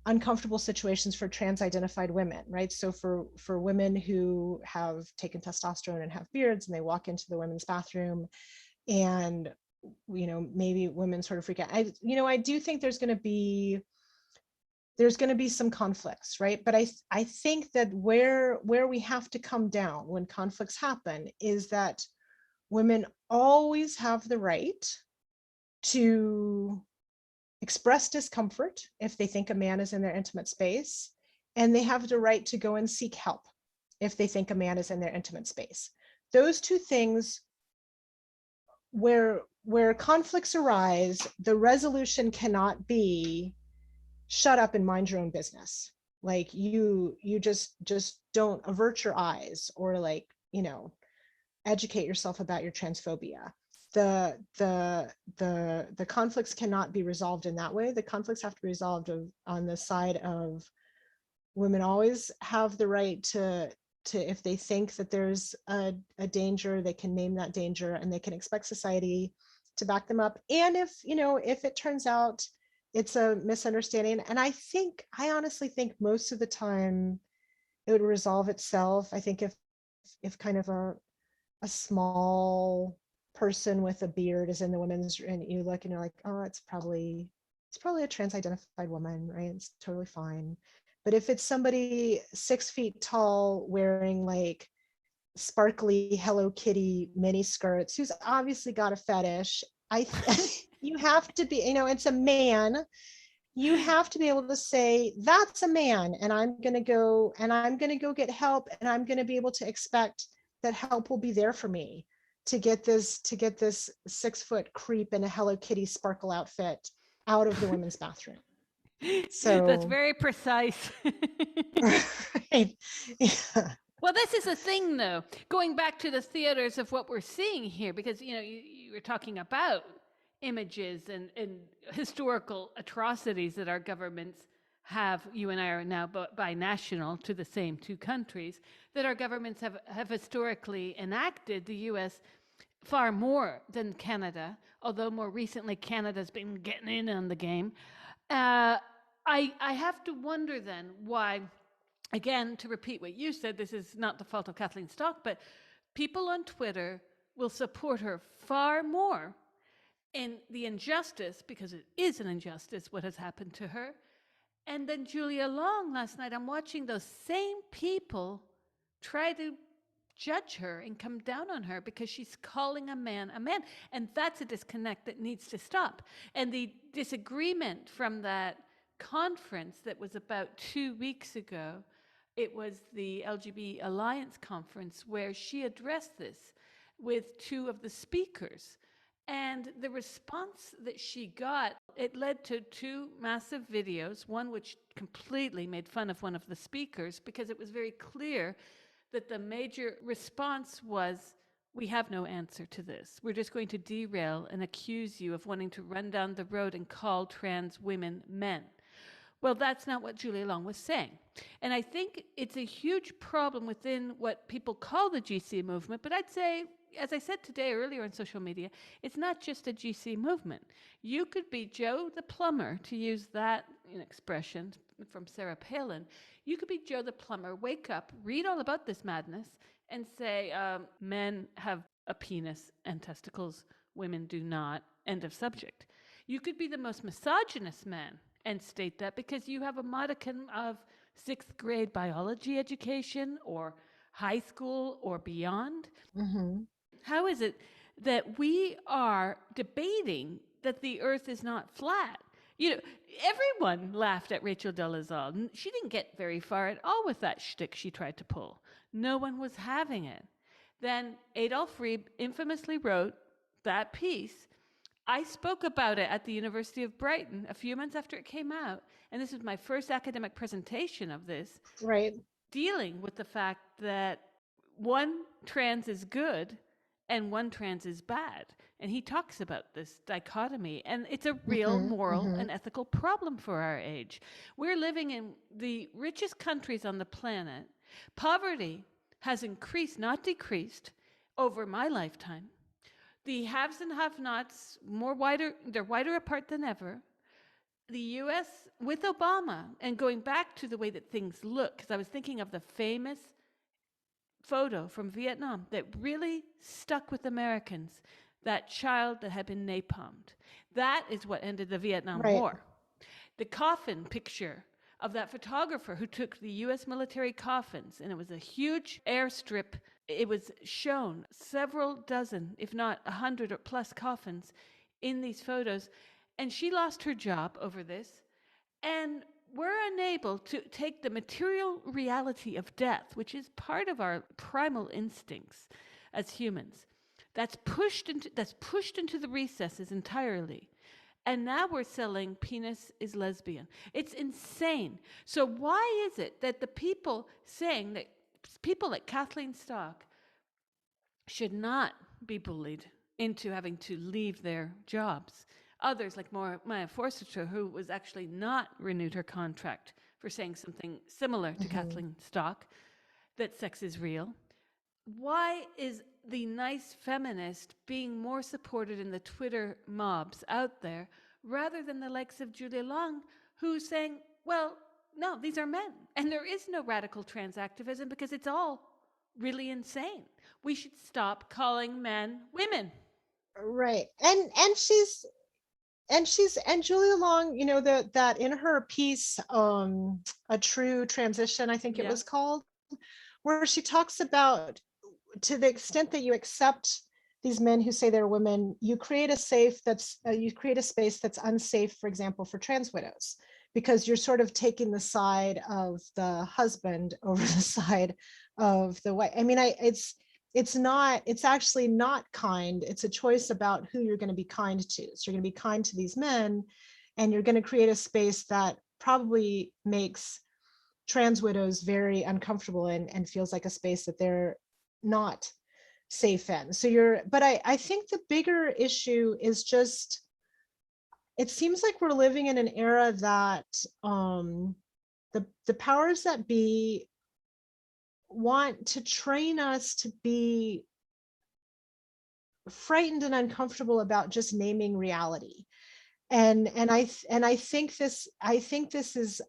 uncomfortable situations for trans identified women, right? So for women who have taken testosterone and have beards, and they walk into the women's bathroom, and maybe women sort of freak out. I do think there's going to be some conflicts, right? But I think that where we have to come down when conflicts happen is that women always have the right to express discomfort if they think a man is in their intimate space, and they have the right to go and seek help if they think a man is in their intimate space. Those two things, where conflicts arise, the resolution cannot be shut up and mind your own business. Like, you just don't avert your eyes, or, like, educate yourself about your transphobia. The conflicts cannot be resolved in that way. The conflicts have to be resolved on the side of women always have the right to if they think that there's a danger, they can name that danger, and they can expect society to back them up. And if it turns out it's a misunderstanding, and I honestly think most of the time it would resolve itself. I think if kind of a small person with a beard is in the women's, and you look and you're like, oh, it's probably a trans identified woman, right? It's totally fine. But if it's somebody 6 feet tall wearing like sparkly Hello Kitty mini skirts, who's obviously got a fetish, you have to be, it's a man. You have to be able to say, that's a man, and I'm going to go get help, and I'm going to be able to expect that help will be there for me to get this 6-foot creep in a Hello Kitty sparkle outfit out of the women's bathroom. So that's very precise. right. Yeah. Well, this is the thing, though, going back to the theaters of what we're seeing here, because you were talking about images and historical atrocities that our governments have. You and I are now binational to the same two countries, that our governments have historically enacted. The US far more than Canada, although more recently Canada's been getting in on the game. I have to wonder then why, again, to repeat what you said, this is not the fault of Kathleen Stock, but people on Twitter will support her far more in the injustice, because it is an injustice what has happened to her. And then Julia Long last night, I'm watching those same people try to judge her and come down on her because she's calling a man a man. And that's a disconnect that needs to stop. And the disagreement from that conference that was about 2 weeks ago, it was the LGBT Alliance conference where she addressed this with two of the speakers. And the response that she got, it led to two massive videos, one which completely made fun of one of the speakers because it was very clear that the major response was, we have no answer to this. We're just going to derail and accuse you of wanting to run down the road and call trans women men. Well, that's not what Julia Long was saying. And I think it's a huge problem within what people call the GC movement, but I'd say, as I said today earlier on social media, it's not just a GC movement. You could be Joe the plumber, to use that expression from Sarah Palin. You could be Joe the plumber, wake up, read all about this madness, and say, men have a penis and testicles, women do not, end of subject. You could be the most misogynist man and state that because you have a modicum of 6th grade biology education or high school or beyond. Mm-hmm. How is it that we are debating that the earth is not flat? Everyone laughed at Rachel Dolezal. She didn't get very far at all with that shtick she tried to pull. No one was having it. Then Adolf Reeb infamously wrote that piece. I spoke about it at the University of Brighton a few months after it came out, and this was my first academic presentation of this, Right. dealing with the fact that one trans is good and one trans is bad. And he talks about this dichotomy, and it's a real moral and ethical problem for our age. We're living in the richest countries on the planet. Poverty has increased, not decreased, over my lifetime. The haves and have-nots, they're wider apart than ever. The U.S., with Obama, and going back to the way that things look, because I was thinking of the famous photo from Vietnam that really stuck with Americans, that child that had been napalmed. That is what ended the Vietnam War. The coffin picture of that photographer who took the U.S. military coffins, and it was a huge airstrip. It was shown several dozen, if not 100 or plus coffins in these photos. And she lost her job over this. And we're unable to take the material reality of death, which is part of our primal instincts as humans. That's pushed into the recesses entirely. And now we're selling penis is lesbian. It's insane. So why is it that the people saying that people like Kathleen Stock should not be bullied into having to leave their jobs? Others, like Maya Forster, who was actually not renewed her contract for saying something similar to Kathleen Stock, that sex is real. Why is the nice feminist being more supported in the Twitter mobs out there rather than the likes of Julia Long, who's saying, well, no, these are men. And there is no radical trans activism because it's all really insane. We should stop calling men women. Right. And Julia Long, that in her piece, A True Transition, I think it was called, where she talks about, to the extent that you accept these men who say they're women, you create a space that's unsafe, for example, for trans widows, because you're sort of taking the side of the husband over the side of the wife. I mean, it's actually not kind. It's a choice about who you're going to be kind to. So you're going to be kind to these men, and you're going to create a space that probably makes trans widows very uncomfortable and feels like a space that they're not safe in. But I think the bigger issue is just, it seems like we're living in an era that the powers that be want to train us to be frightened and uncomfortable about just naming reality. And I think this is,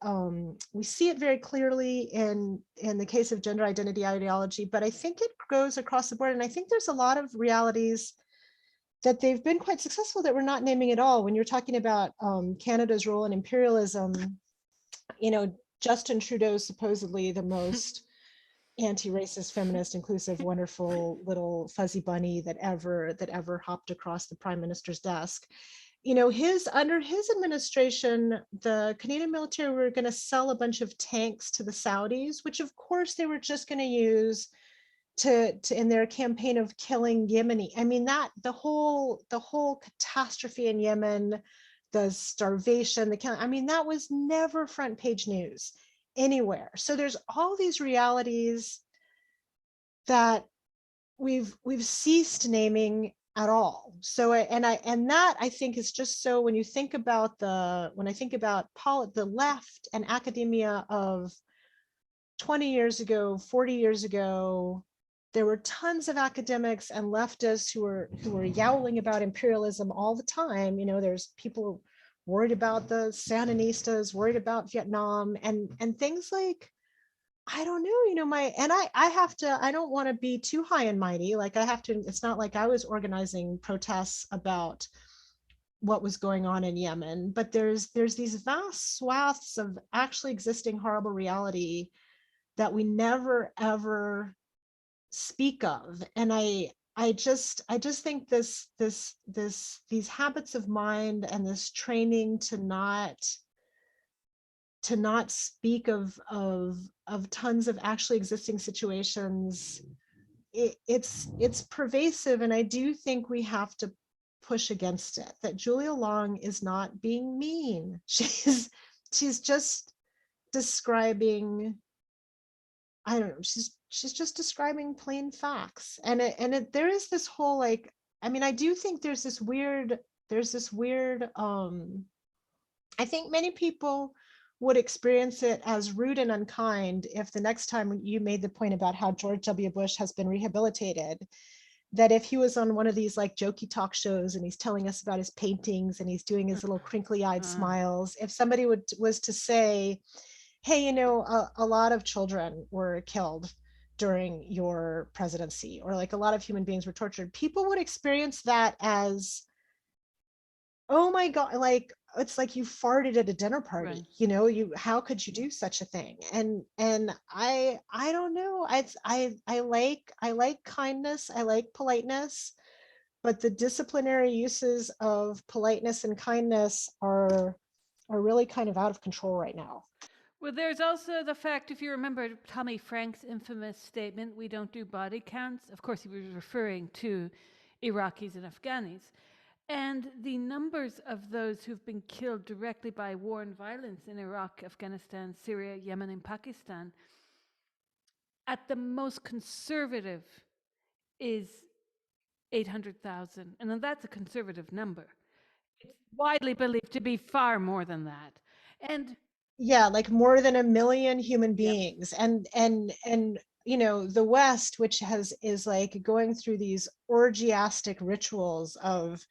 we see it very clearly in the case of gender identity ideology, but I think it goes across the board. And I think there's a lot of realities that they've been quite successful that we're not naming at all. When you're talking about Canada's role in imperialism, Justin Trudeau is supposedly the most anti-racist, feminist, inclusive, wonderful little fuzzy bunny that ever hopped across the prime minister's desk. You know, under his administration, the Canadian military were going to sell a bunch of tanks to the Saudis, which of course they were just going to use to in their campaign of killing Yemeni. I mean, that the whole catastrophe in Yemen, the starvation, I mean, that was never front page news anywhere. So there's all these realities that we've ceased naming at all. So and that I think is just so, when you think about the left and academia of 20 years ago, 40 years ago, there were tons of academics and leftists who were yowling about imperialism all the time. You know, there's people worried about the Sandinistas, worried about Vietnam, and things like, I don't know, you know, I don't want to be too high and mighty. Like it's not like I was organizing protests about what was going on in Yemen, but there's these vast swaths of actually existing horrible reality that we never ever speak of. And I just think these habits of mind and this training to not speak of tons of actually existing situations, it's pervasive. And I do think we have to push against it, that Julia Long is not being mean. She's just describing, I don't know, she's just describing plain facts. And there is this whole, like, I mean, I do think there's this weird, I think many people would experience it as rude and unkind if the next time you made the point about how George W. Bush has been rehabilitated, that if he was on one of these like jokey talk shows and he's telling us about his paintings and he's doing his little crinkly-eyed smiles, if somebody was to say, hey, you know, a lot of children were killed during your presidency, or like a lot of human beings were tortured, people would experience that as, oh my God, like, it's like you farted at a dinner party, right? You know, how could you do such a thing? And I don't know. I like kindness, I like politeness, but the disciplinary uses of politeness and kindness are really kind of out of control right now. Well, there's also the fact, if you remember Tommy Frank's infamous statement, "We don't do body counts." Of course, he was referring to Iraqis and Afghanis. And the numbers of those who've been killed directly by war and violence in Iraq, Afghanistan, Syria, Yemen, and Pakistan, at the most conservative, is 800,000. And then that's a conservative number. It's widely believed to be far more than that. And yeah, like more than 1 million human beings. Yep. And you know, the West, which is like going through these orgiastic rituals of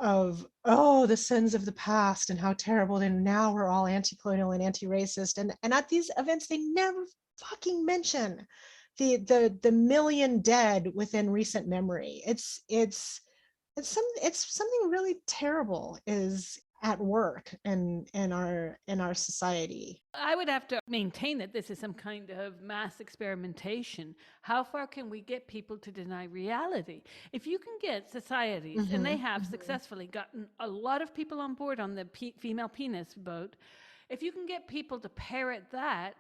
the sins of the past and how terrible, and now we're all anti-colonial and anti-racist, and at these events they never fucking mention the million dead within recent memory. It's something really terrible is at work in our society. I would have to maintain that this is some kind of mass experimentation. How far can we get people to deny reality? If you can get societies, and they have successfully gotten a lot of people on board on the female penis boat, if you can get people to parrot that,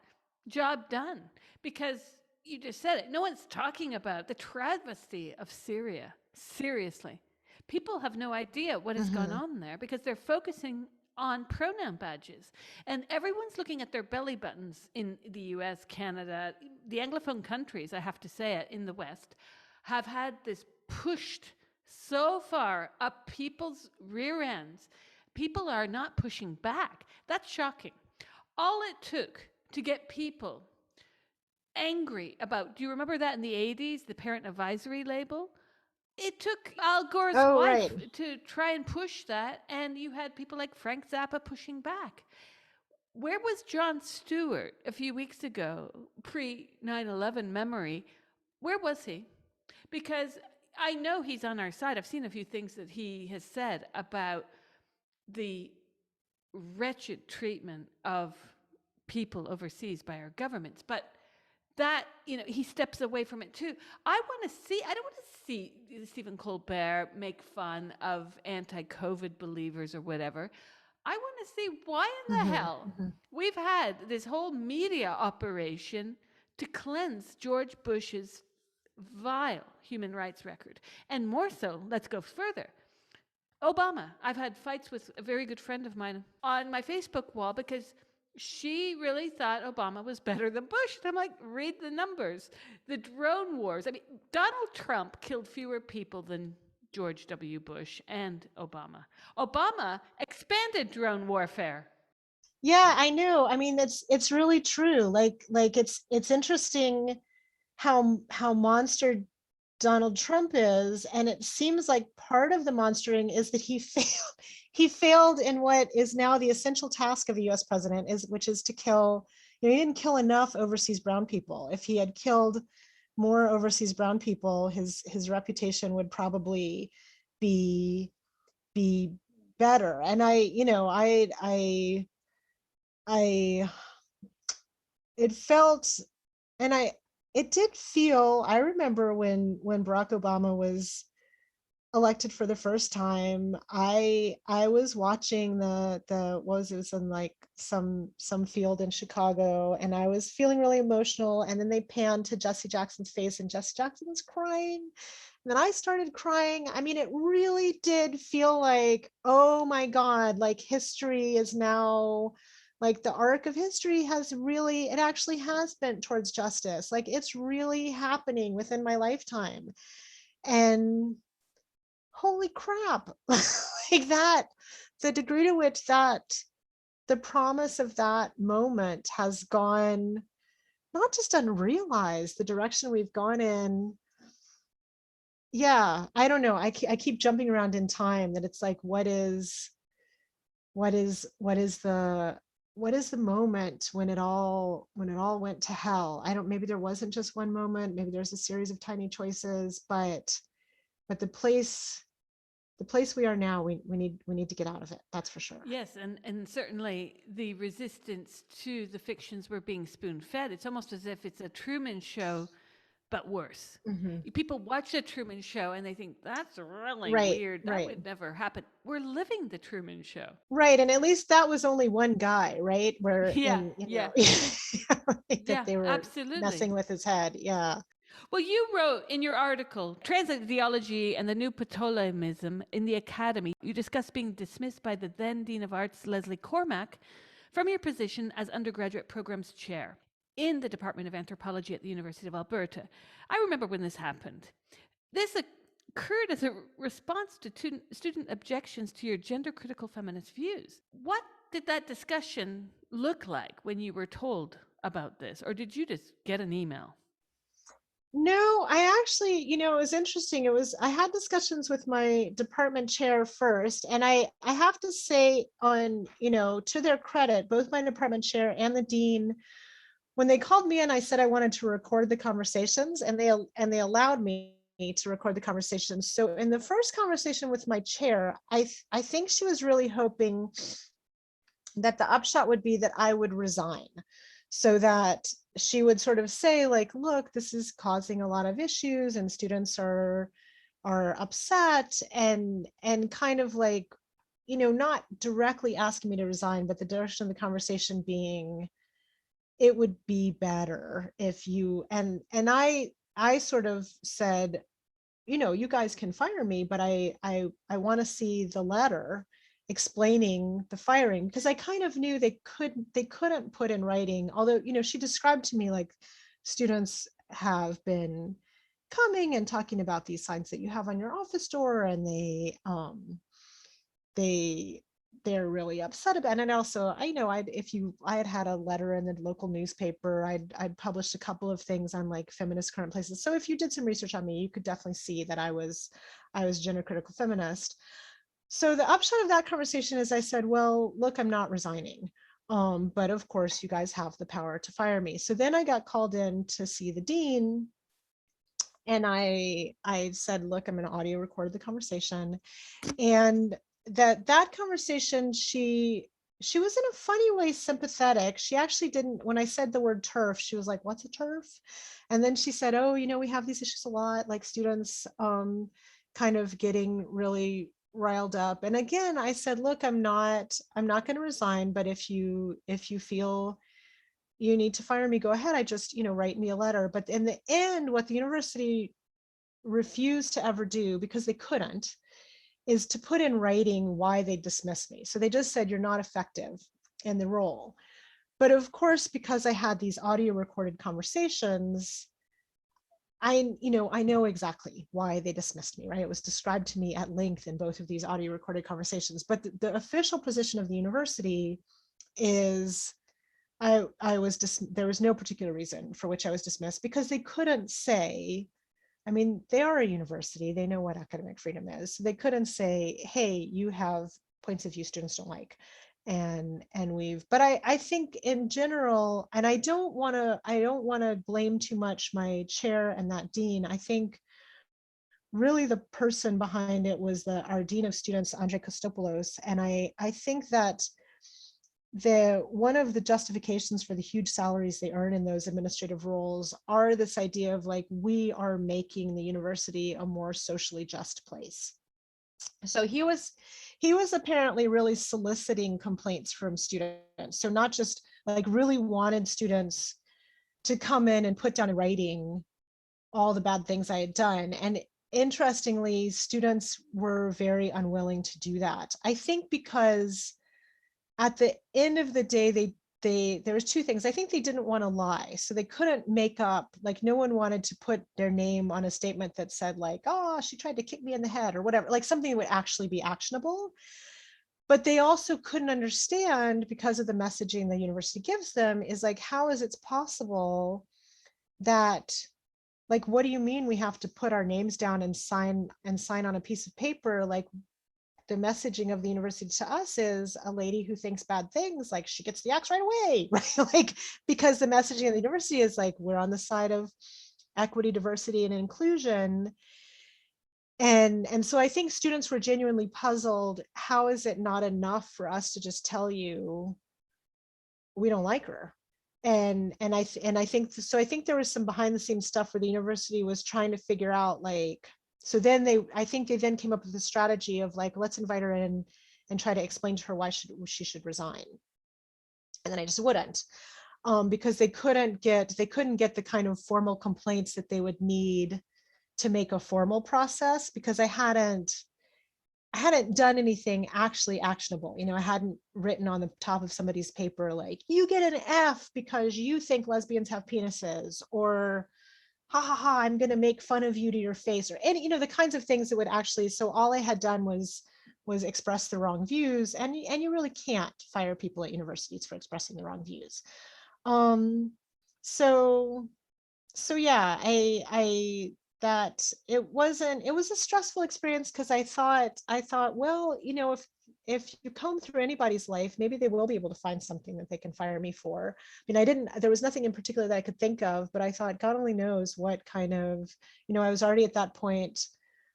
job done. Because you just said it, no one's talking about the travesty of Syria. Seriously. People have no idea what has gone on there because they're focusing on pronoun badges. And everyone's looking at their belly buttons in the US, Canada, the Anglophone countries, I have to say it, in the West, have had this pushed so far up people's rear ends. People are not pushing back. That's shocking. All it took to get people angry about, do you remember that in the 80s, the parent advisory label? It took Al Gore's wife to try and push that, and you had people like Frank Zappa pushing back. Where was Jon Stewart a few weeks ago, pre-9/11 memory? Where was he? Because I know he's on our side. I've seen a few things that he has said about the wretched treatment of people overseas by our governments, but that, he steps away from it too. I don't want to see Stephen Colbert make fun of anti-COVID believers or whatever. I want to see why in the Mhm, hell mhm. we've had this whole media operation to cleanse George Bush's vile human rights record. And more so, let's go further. Obama. I've had fights with a very good friend of mine on my Facebook wall because she really thought Obama was better than Bush. And I'm like, read the numbers. The drone wars. I mean, Donald Trump killed fewer people than George W. Bush and Obama. Obama expanded drone warfare. Yeah, I know. I mean, it's really true. Like it's interesting how monster Donald Trump is, and it seems like part of the monstering is that he failed. He failed in what is now the essential task of a U.S. president, which is to kill. He didn't kill enough overseas brown people. If he had killed more overseas brown people, his reputation would probably be be better. And I it felt, and it did feel, I remember when Barack Obama was elected for the first time, I was watching the what was it, was in like some field in Chicago, and I was feeling really emotional, and then they panned to Jesse Jackson's face and Jesse Jackson was crying. And then I started crying. I mean, it really did feel like, oh my God, like history is now, like the arc of history has really, it actually has bent towards justice. Like it's really happening within my lifetime. And holy crap, like that, the degree to which that, the promise of that moment has gone, not just unrealized, the direction we've gone in. Yeah, I don't know. I keep jumping around in time, that it's like, what is the moment when it all went to hell? I don't, maybe there wasn't just one moment, maybe there's a series of tiny choices, but the place we are now, we need to get out of it. That's for sure. Yes, and certainly the resistance to the fictions we're being spoon fed. It's almost as if it's a Truman Show, but worse. Mhm. People watch the Truman Show and they think that's really Right, weird. That right. would never happen. We're living the Truman Show. Right, and at least that was only one guy, right? Where Yeah, in, yeah, like that yeah, they were absolutely. messing with his head. Yeah. Well, you wrote in your article, Transit Ideology and the New Ptolemism in the Academy, you discussed being dismissed by the then Dean of Arts, Leslie Cormack, from your position as Undergraduate Programs Chair in the Department of Anthropology at the University of Alberta. I remember when this happened. This occurred as a response to student objections to your gender critical feminist views. What did that discussion look like when you were told about this? Or did you just get an email? No, I actually, it was interesting. I had discussions with my department chair first, and I have to say, on, to their credit, both my department chair and the dean, when they called me and I said I wanted to record the conversations, and they allowed me to record the conversations. So in the first conversation with my chair, I think she was really hoping that the upshot would be that I would resign, so that she would sort of say, like, look, this is causing a lot of issues and students are upset, and kind of like, not directly asking me to resign, but the direction of the conversation being, it would be better if you, and I sort of said, you guys can fire me, but I want to see the letter explaining the firing, because I kind of knew they couldn't put in writing, although, she described to me, like, students have been coming and talking about these signs that you have on your office door, and they they're really upset about it. And also, I know, I had had a letter in the local newspaper, I'd published a couple of things on, like, feminist current places. So if you did some research on me, you could definitely see that I was gender critical feminist. So the upshot of that conversation is I said, well, look, I'm not resigning. But of course you guys have the power to fire me. So then I got called in to see the dean, and I said, look, I'm going to audio record the conversation. And that conversation, she she was in a funny way sympathetic. She actually didn't, when I said the word turf, she was like, what's a turf? And then she said, oh, we have these issues a lot, like students kind of getting really riled up. And again, I said, look, I'm not going to resign, but if you feel you need to fire me, go ahead. I just, write me a letter. But in the end, what the university refused to ever do, because they couldn't, is to put in writing why they dismissed me. So they just said, you're not effective in the role. But of course, because I had these audio recorded conversations, I know exactly why they dismissed me, right? It was described to me at length in both of these audio recorded conversations. But the official position of the university is there was no particular reason for which I was dismissed, because they couldn't say, I mean, they are a university, they know what academic freedom is. So they couldn't say, hey, you have points of view students don't like. But I think in general, and I don't want to blame too much my chair and that dean. I think really the person behind it was our dean of students, Andre Kostopoulos. And I think that one of the justifications for the huge salaries they earn in those administrative roles are this idea of like, we are making the university a more socially just place. So he was apparently really soliciting complaints from students. So not just like really wanted students to come in and put down in writing all the bad things I had done. And interestingly, students were very unwilling to do that. I think because at the end of the day, there was two things. I think they didn't want to lie. So they couldn't make up, like no one wanted to put their name on a statement that said like, oh, she tried to kick me in the head or whatever, like something that would actually be actionable. But they also couldn't understand, because of the messaging the university gives them, is like, how is it possible that, like, what do you mean we have to put our names down and sign on a piece of paper? Like, the messaging of the university to us is a lady who thinks bad things, like she gets the axe right away, right? Like, because the messaging of the university is like, we're on the side of equity, diversity, and inclusion. And so I think students were genuinely puzzled. How is it not enough for us to just tell you we don't like her? And I think so. I think there was some behind the scenes stuff where the university was trying to figure out, like, so then I think they then came up with a strategy of like, let's invite her in and try to explain to her why she should resign. And then I just wouldn't, because they couldn't get the kind of formal complaints that they would need to make a formal process, because I hadn't done anything actually actionable. I hadn't written on the top of somebody's paper, like, you get an F because you think lesbians have penises, or ha ha ha, I'm going to make fun of you to your face, or any, the kinds of things that would actually, so all I had done was express the wrong views. And you really can't fire people at universities for expressing the wrong views. So yeah, I that it was a stressful experience, because I thought, well, if you comb through anybody's life, maybe they will be able to find something that they can fire me for. I mean, there was nothing in particular that I could think of, but I thought, God only knows what kind of, I was already at that point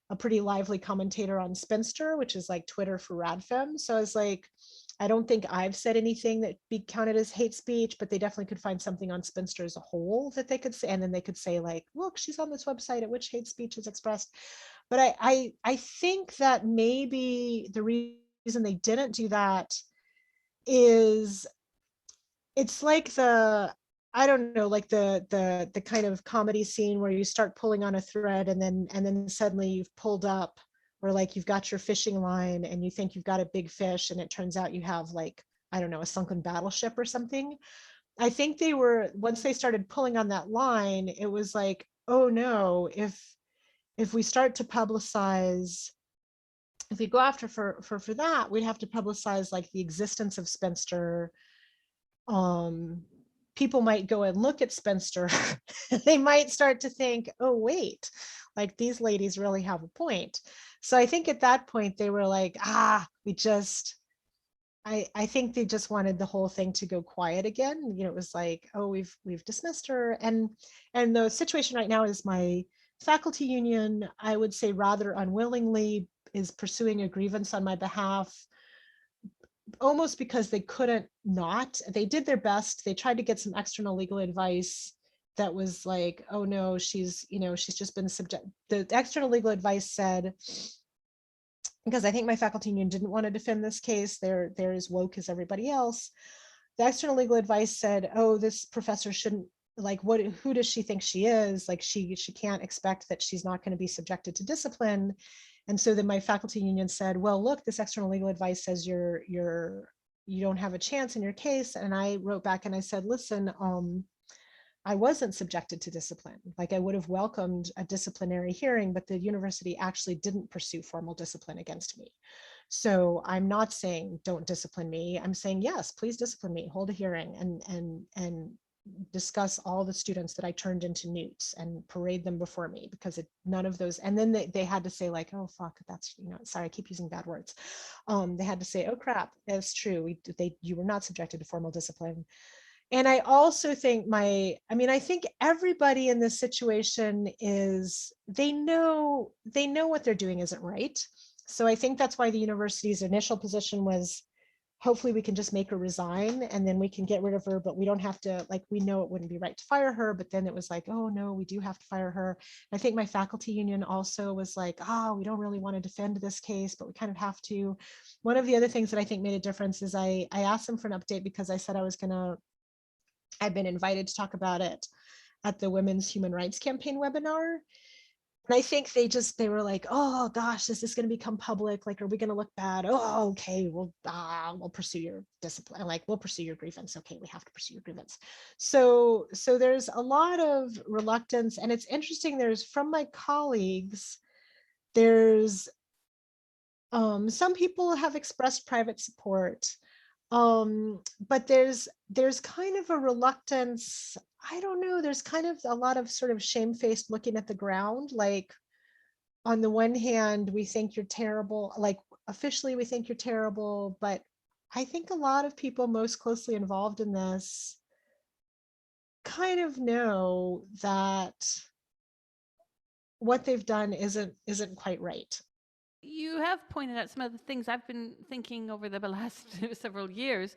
a pretty lively commentator on Spinster, which is like Twitter for radfem. So I was like, I don't think I've said anything that be counted as hate speech, but they definitely could find something on Spinster as a whole that they could say, and then they could say like, look, she's on this website at which hate speech is expressed. But I think that maybe the reason they didn't do that is, it's like I don't know, like the kind of comedy scene where you start pulling on a thread and then suddenly you've pulled up, or like you've got your fishing line and you think you've got a big fish and it turns out you have, like, I don't know, a sunken battleship or something. I think once they started pulling on that line, it was like, oh no, if we start to publicize, if we go after for that, we'd have to publicize like the existence of Spinster. People might go and look at Spinster. They might start to think, oh wait, like these ladies really have a point. So I think at that point they were like, I think they just wanted the whole thing to go quiet again. It was like, oh, we've dismissed her. And the situation right now is my faculty union, I would say rather unwillingly, is pursuing a grievance on my behalf, almost because they couldn't not. They did their best. They tried to get some external legal advice that was like, oh no, she's just been subject. The external legal advice said, because I think my faculty union didn't want to defend this case, they're as woke as everybody else. The external legal advice said, oh, this professor shouldn't, like, who does she think she is? Like, she can't expect that she's not going to be subjected to discipline. And so then my faculty union said, well, look, this external legal advice says you don't have a chance in your case. And I wrote back and I said, listen, I wasn't subjected to discipline. Like, I would have welcomed a disciplinary hearing, but the university actually didn't pursue formal discipline against me. So I'm not saying don't discipline me. I'm saying, yes, please discipline me, hold a hearing and discuss all the students that I turned into newts and parade them before me, because none of those. And then they had to say, like, oh, fuck, that's, sorry, I keep using bad words. They had to say, oh, crap, it's true. You were not subjected to formal discipline. And I also think I think everybody in this situation they know what they're doing isn't right. So I think that's why the university's initial position was, hopefully we can just make her resign and then we can get rid of her, but we don't have to, like, we know it wouldn't be right to fire her. But then it was like, oh no, we do have to fire her. I think my faculty union also was like, oh, we don't really want to defend this case, but we kind of have to. One of the other things that I think made a difference is I asked them for an update because I said I've been invited to talk about it at the Women's Human Rights Campaign webinar. And I think they were like, oh gosh, is this going to become public? Like, are we going to look bad? Oh, okay, we'll pursue your discipline. Like, we'll pursue your grievance. Okay, we have to pursue your grievance. So there's a lot of reluctance. And it's interesting, there's, from my colleagues, there's some people have expressed private support. But there's kind of a reluctance. I don't know, there's kind of a lot of sort of shamefaced looking at the ground. Like, on the one hand, we think you're terrible, like officially we think you're terrible, but I think a lot of people most closely involved in this kind of know that what they've done isn't quite right. You have pointed out some of the things I've been thinking over the last several years,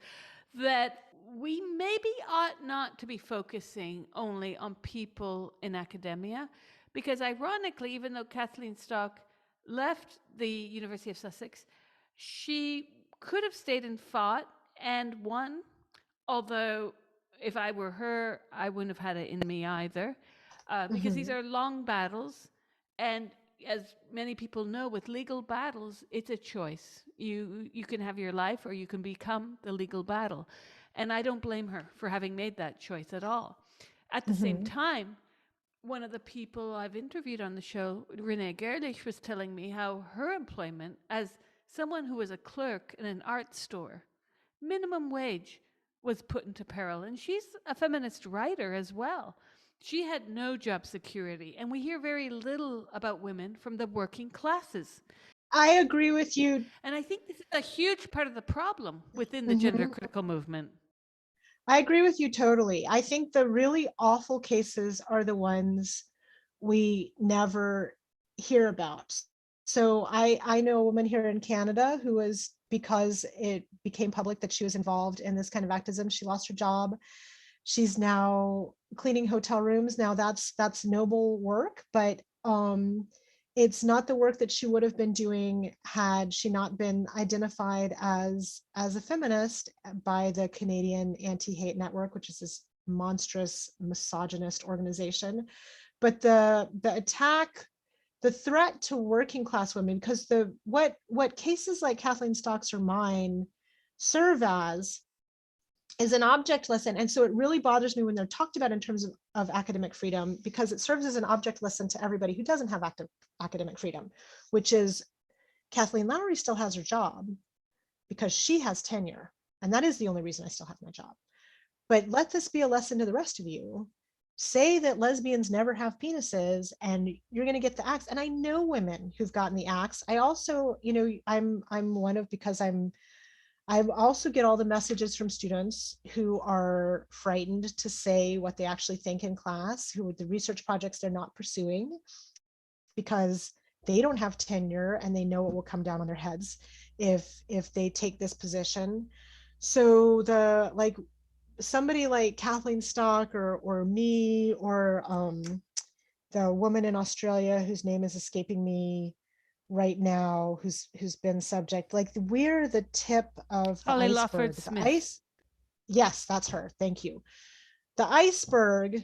that we maybe ought not to be focusing only on people in academia, because ironically, even though Kathleen Stock left the University of Sussex, she could have stayed and fought and won, although if I were her, I wouldn't have had it in me either, because these are long battles. And as many people know, with legal battles, it's a choice. You can have your life or you can become the legal battle. And I don't blame her for having made that choice at all. At the same time, one of the people I've interviewed on the show, Renee Gerlich, was telling me how her employment as someone who was a clerk in an art store, minimum wage, was put into peril. And she's a feminist writer as well. She had no job security, and we hear very little about women from the working classes. I agree with you. And I think this is a huge part of the problem within the gender critical movement. I agree with you totally. I think the really awful cases are the ones we never hear about. So I know a woman here in Canada who was, because it became public that she was involved in this kind of activism, she lost her job. She's now cleaning hotel rooms. Now that's noble work, but it's not the work that she would have been doing had she not been identified as a feminist by the Canadian Anti-Hate Network, which is this monstrous misogynist organization. But the attack, the threat to working class women, because what cases like Kathleen Stock's or mine serve as is an object lesson. And so it really bothers me when they're talked about in terms of academic freedom, because it serves as an object lesson to everybody who doesn't have academic freedom, which is Kathleen Lowrey still has her job because she has tenure. And that is the only reason I still have my job. But let this be a lesson to the rest of you. Say that lesbians never have penises and you're going to get the axe. And I know women who've gotten the axe. I also, I'm one of, because I also get all the messages from students who are frightened to say what they actually think in class, who the research projects they're not pursuing because they don't have tenure and they know it will come down on their heads. if they take this position. So the like somebody like Kathleen Stock or me or the woman in Australia whose name is escaping me right now, who's been subject, like we're the tip of the Holly iceberg. Lawford The Smith. ice, yes, that's her. Thank you. The iceberg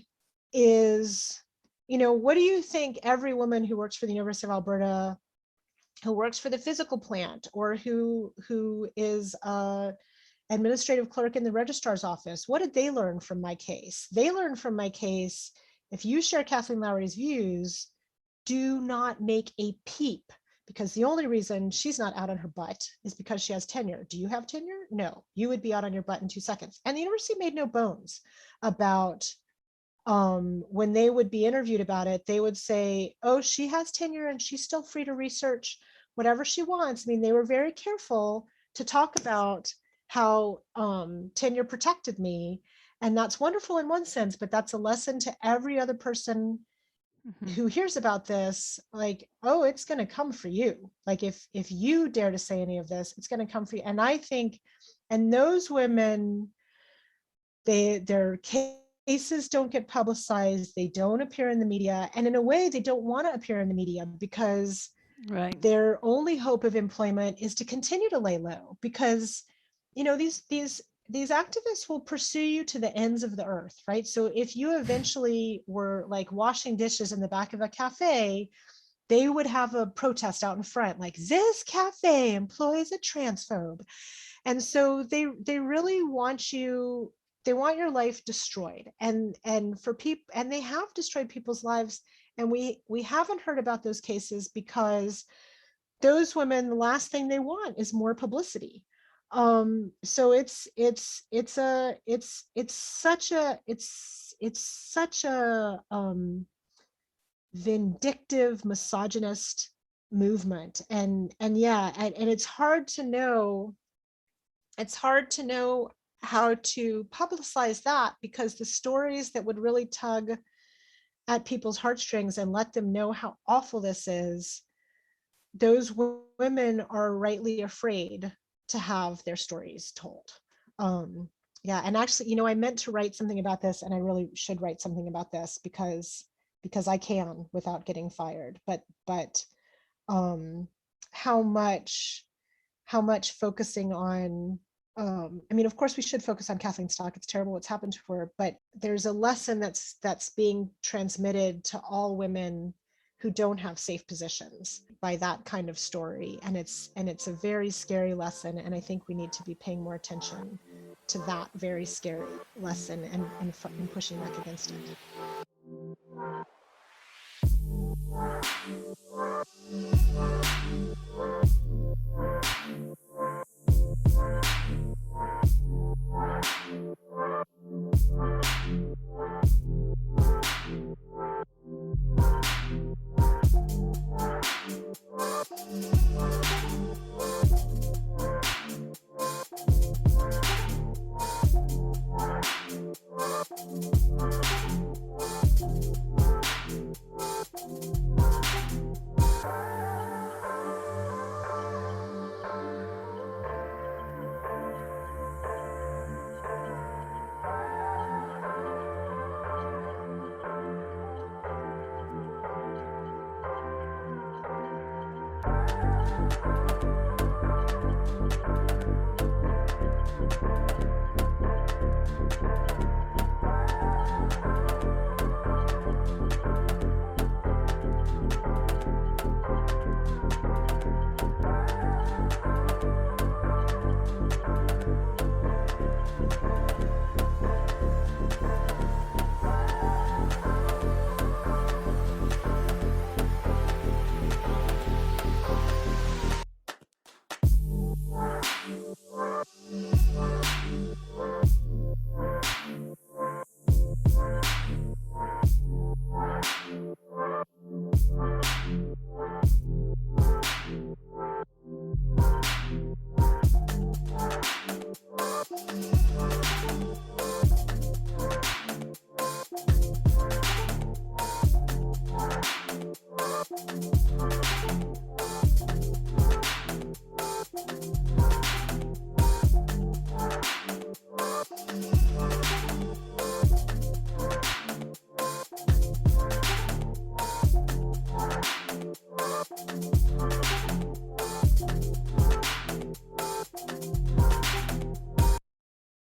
is, what do you think every woman who works for the University of Alberta, who works for the physical plant, or who is a administrative clerk in the registrar's office, what did they learn from my case? They learned from my case, if you share Kathleen Lowrey's views, do not make a peep, because the only reason she's not out on her butt is because she has tenure. Do you have tenure? No, you would be out on your butt in 2 seconds. And the university made no bones about when they would be interviewed about it, they would say, oh, she has tenure and she's still free to research whatever she wants. I mean, they were very careful to talk about how tenure protected me. And that's wonderful in one sense, but that's a lesson to every other person who hears about this, like, oh, it's going to come for you. Like if you dare to say any of this, it's going to come for you. And I think, and those women, their cases don't get publicized, they don't appear in the media, and in a way they don't want to appear in the media because right, their only hope of employment is to continue to lay low, because these activists will pursue you to the ends of the earth, right? So if you eventually were like washing dishes in the back of a cafe, they would have a protest out in front, like, this cafe employs a transphobe. And so they really want you, they want your life destroyed. And for people, and they have destroyed people's lives. And we haven't heard about those cases because those women, the last thing they want is more publicity. So it's such a vindictive, misogynist movement. And yeah, and it's hard to know how to publicize that, because the stories that would really tug at people's heartstrings and let them know how awful this is, those women are rightly afraid to have their stories told. Yeah, and actually, I meant to write something about this, and I really should write something about this because I can without getting fired. But how much focusing on, I mean, of course we should focus on Kathleen Stock. It's terrible what's happened to her, but there's a lesson that's being transmitted to all women who don't have safe positions by that kind of story. And it's a very scary lesson. And I think we need to be paying more attention to that very scary lesson and pushing back against it.